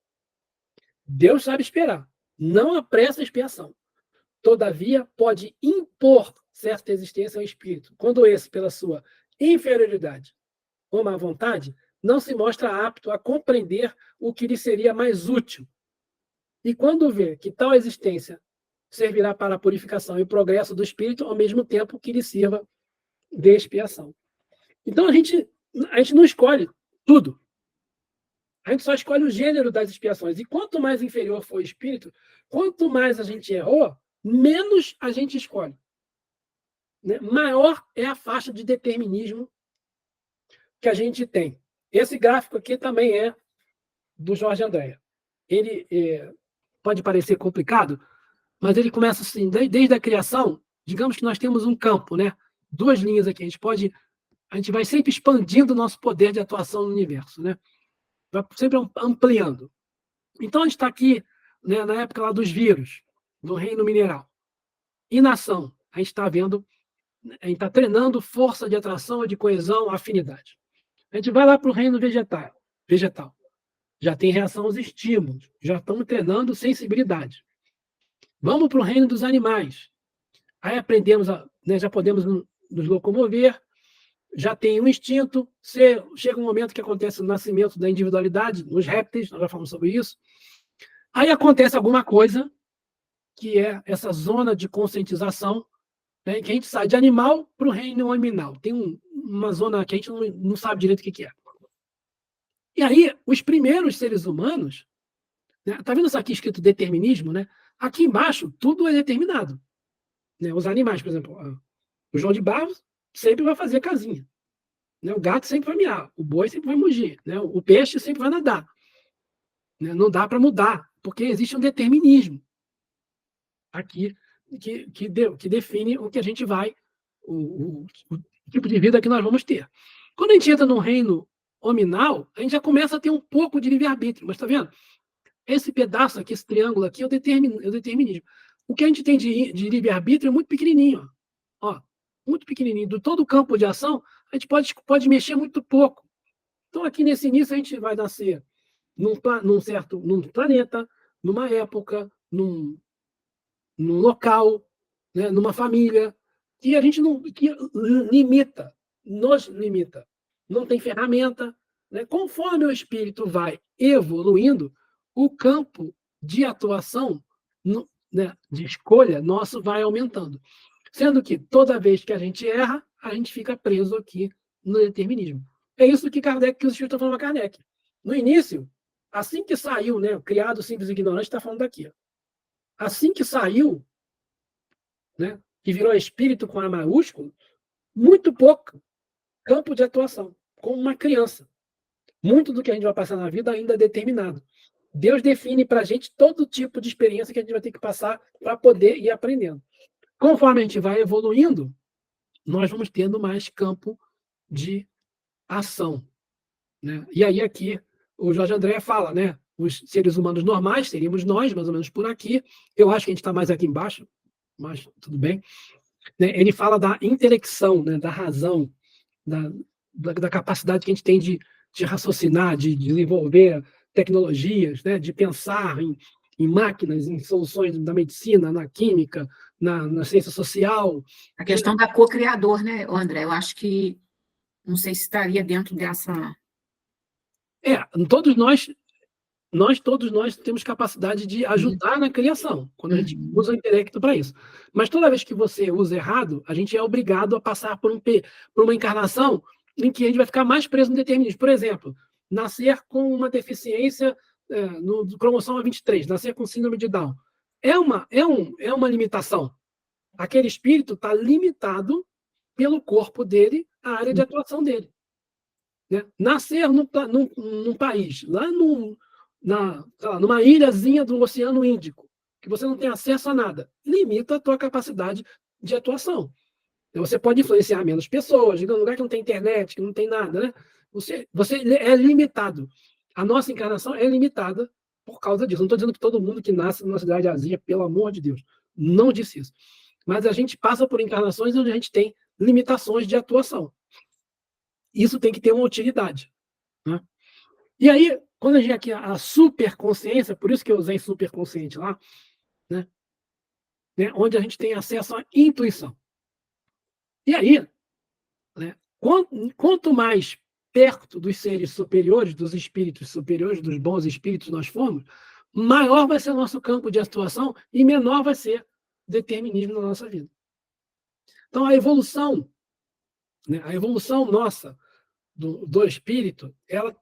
Deus sabe esperar. Não apressa a expiação. Todavia, pode impor certa existência ao espírito, quando esse, pela sua inferioridade ou má vontade, não se mostra apto a compreender o que lhe seria mais útil. E quando vê que tal existência servirá para a purificação e o progresso do espírito, ao mesmo tempo que lhe sirva de expiação. Então, a gente não escolhe tudo. A gente só escolhe o gênero das expiações. E quanto mais inferior for o espírito, quanto mais a gente errou, menos a gente escolhe. Né? Maior é a faixa de determinismo que a gente tem. Esse gráfico aqui também é do Jorge Andréa. Ele pode parecer complicado, mas ele começa assim, desde a criação, digamos que nós temos um campo, né? 2 linhas aqui. A gente vai sempre expandindo o nosso poder de atuação no universo, né? Vai sempre ampliando. Então, a gente está aqui, né, na época lá dos vírus, do reino mineral. Inação. A gente está vendo, a gente está treinando força de atração, de coesão, afinidade. A gente vai lá para o reino vegetal. Já tem reação aos estímulos. Já estamos treinando sensibilidade. Vamos para o reino dos animais. Aí aprendemos, já podemos nos locomover, já tem um instinto, chega um momento que acontece o nascimento da individualidade, nos répteis, nós já falamos sobre isso. Aí acontece alguma coisa, que é essa zona de conscientização, né, que a gente sai de animal para o reino animal. Tem uma zona que a gente não sabe direito o que é. E aí, os primeiros seres humanos, né, tá vendo isso aqui escrito determinismo, né? Aqui embaixo, tudo é determinado. né? Os animais, por exemplo, o João de Barros sempre vai fazer casinha, né? O gato sempre vai miar, o boi sempre vai mugir, né? O peixe sempre vai nadar, né? Não dá para mudar, porque existe um determinismo aqui que define o que a gente vai, o tipo de vida que nós vamos ter. Quando a gente entra no reino hominal, a gente já começa a ter um pouco de livre-arbítrio, mas está vendo? Esse pedaço aqui, esse triângulo aqui, é o determinismo. O que a gente tem de livre-arbítrio é muito pequenininho. Ó, muito pequenininho. Do todo o campo de ação, a gente pode mexer muito pouco. Então, aqui nesse início, a gente vai nascer num planeta, numa época, num local, né, numa família, que a gente não que nos limita. Não tem ferramenta. Né? Conforme o espírito vai evoluindo, o campo de atuação, né, de escolha nosso vai aumentando. Sendo que toda vez que a gente erra, a gente fica preso aqui no determinismo. É isso que os espíritos estão falando a Kardec. No início, assim que saiu, né, criado simples e ignorante, está falando daqui. Ó. Assim que saiu, né, que virou espírito com A maiúsculo, muito pouco campo de atuação, como uma criança. Muito do que a gente vai passar na vida ainda é determinado. Deus define para a gente todo tipo de experiência que a gente vai ter que passar para poder ir aprendendo. Conforme a gente vai evoluindo, nós vamos tendo mais campo de ação. Né? E aí aqui o Jorge André fala, né? Os seres humanos normais seríamos nós, mais ou menos por aqui. Eu acho que a gente está mais aqui embaixo, mas tudo bem. Né? Ele fala da intelecção, né? Da razão, da capacidade que a gente tem de raciocinar, de desenvolver tecnologias, né? De pensar em máquinas, em soluções da medicina, na química, na ciência social. A questão da co-criador, né, André? Eu acho que, não sei se estaria dentro dessa... Todos nós temos capacidade de ajudar na criação, quando a gente usa o intelecto para isso. Mas toda vez que você usa errado, a gente é obrigado a passar por uma encarnação em que a gente vai ficar mais preso no determinismo. Por exemplo, nascer com uma deficiência no cromossomo 23, nascer com síndrome de Down. É uma limitação. Aquele espírito está limitado pelo corpo dele, a área de atuação dele. Né? Nascer num país, lá numa ilhazinha do Oceano Índico, que você não tem acesso a nada, limita a tua capacidade de atuação. Então, você pode influenciar menos pessoas, em um lugar que não tem internet, que não tem nada, né? Você é limitado. A nossa encarnação é limitada por causa disso. Não estou dizendo que todo mundo que nasce numa cidade azia, pelo amor de Deus. Não disse isso. Mas a gente passa por encarnações onde a gente tem limitações de atuação. Isso tem que ter uma utilidade. Né? E aí, quando a gente aqui a superconsciência, por isso que eu usei superconsciente lá, né? Onde a gente tem acesso à intuição. E aí, né, quanto mais perto dos seres superiores, dos espíritos superiores, dos bons espíritos nós formos, maior vai ser o nosso campo de atuação e menor vai ser o determinismo na nossa vida. Então, a evolução nossa do espírito, ela,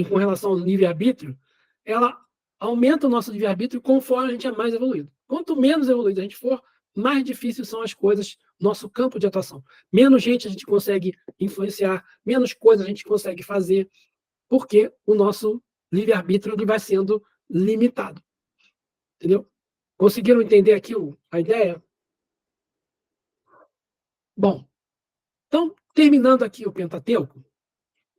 com relação ao livre-arbítrio, ela aumenta o nosso livre-arbítrio conforme a gente é mais evoluído. Quanto menos evoluído a gente for, mais difíceis são as coisas, nosso campo de atuação. Menos gente a gente consegue influenciar, menos coisas a gente consegue fazer, porque o nosso livre-arbítrio vai sendo limitado. Entendeu? Conseguiram entender aqui a ideia? Bom, então, terminando aqui o Pentateuco,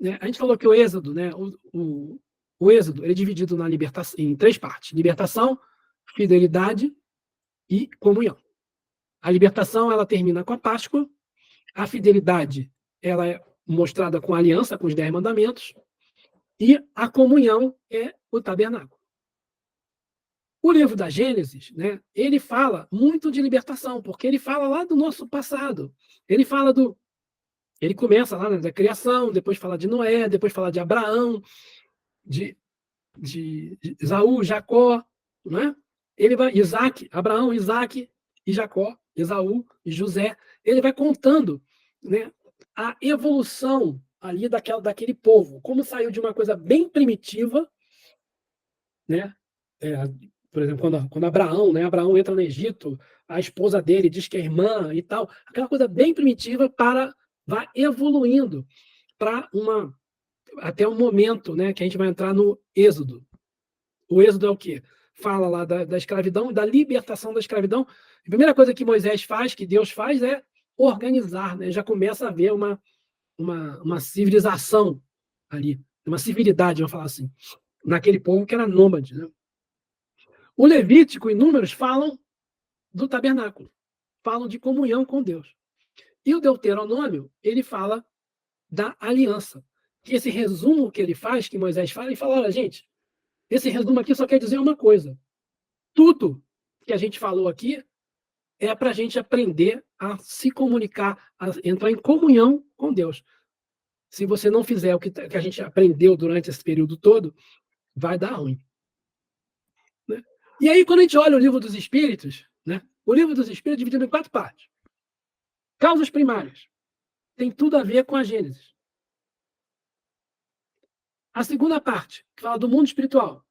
né, a gente falou que o Êxodo, né, o Êxodo, ele é dividido na libertação, em 3 partes: libertação, fidelidade e comunhão. A libertação, ela termina com a Páscoa. A fidelidade, ela é mostrada com a aliança, com os 10 mandamentos. E a comunhão é o tabernáculo. O livro da Gênesis, né, ele fala muito de libertação, porque ele fala lá do nosso passado. Ele começa lá, né, da criação, depois fala de Noé, depois fala de Abraão, de Esaú, Jacó, né? Ele vai Abraão, Isaac e Jacó, Esaú e José. Ele vai contando, né, a evolução ali daquele povo, como saiu de uma coisa bem primitiva, né, Por exemplo, quando Abraão, né, Abraão entra no Egito, a esposa dele diz que é irmã e tal, aquela coisa bem primitiva vai evoluindo para até um momento, né, que a gente vai entrar no Êxodo. O Êxodo é o quê? Fala lá da escravidão, da libertação da escravidão. A primeira coisa que Moisés faz, que Deus faz, é organizar, né? Já começa a haver uma civilização ali, uma civilidade, vamos falar assim, naquele povo que era nômade, né? O Levítico e Números falam do tabernáculo, falam de comunhão com Deus. E o Deuteronômio, ele fala da aliança. Que esse resumo que ele faz, que Moisés fala, ele fala, olha, gente, esse resumo aqui só quer dizer uma coisa. Tudo que a gente falou aqui é para a gente aprender a se comunicar, a entrar em comunhão com Deus. Se você não fizer o que a gente aprendeu durante esse período todo, vai dar ruim. Né? E aí, quando a gente olha o Livro dos Espíritos, né, o Livro dos Espíritos é dividido em 4 partes. Causas primárias. Tem tudo a ver com a Gênesis. A segunda parte, que fala do mundo espiritual,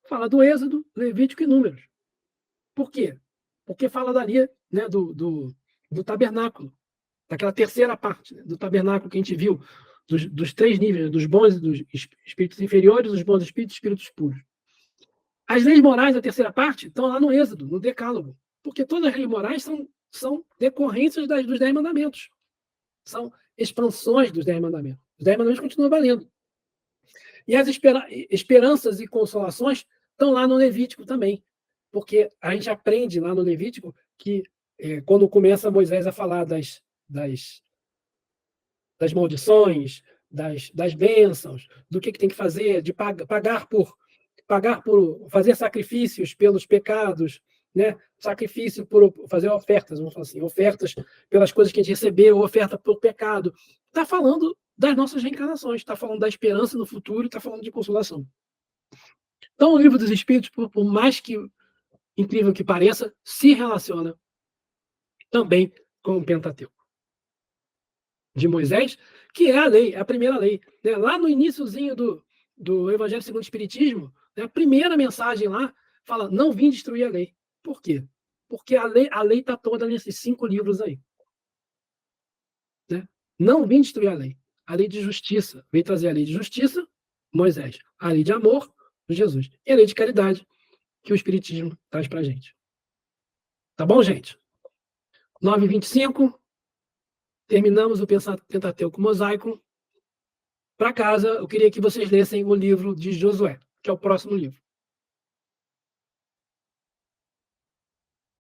fala do Êxodo, Levítico e Números. Por quê? Porque fala dali, né, do tabernáculo, daquela terceira parte, né, do tabernáculo que a gente viu, dos 3 níveis, dos bons e dos espíritos inferiores, dos bons espíritos e espíritos puros. As leis morais da terceira parte estão lá no Êxodo, no Decálogo, porque todas as leis morais são decorrências dos 10 mandamentos. São expansões dos 10 mandamentos. Os 10 mandamentos continuam valendo. E as esperanças e consolações estão lá no Levítico também. Porque a gente aprende lá no Levítico que quando começa Moisés a falar das maldições, das bênçãos, do que tem que fazer, de pagar por fazer sacrifícios pelos pecados, né? Sacrifício por fazer ofertas, vamos falar assim, ofertas pelas coisas que a gente recebeu, oferta por pecado. Está falando das nossas reencarnações, está falando da esperança no futuro, está falando de consolação. Então, o Livro dos Espíritos, por mais que incrível que pareça, se relaciona também com o Pentateuco de Moisés, que é a lei, a primeira lei. Né? Lá no iniciozinho do Evangelho segundo o Espiritismo, né, a primeira mensagem lá fala, não vim destruir a lei. Por quê? Porque a lei está toda nesses 5 livros aí. Né? Não vim destruir a lei. A lei de justiça. Veio trazer a lei de justiça, Moisés. A lei de amor, Jesus. E a lei de caridade, que o Espiritismo traz para a gente. Tá bom, gente? 9h25. Terminamos o Pentateuco Mosaico. Para casa, eu queria que vocês lessem o livro de Josué, que é o próximo livro.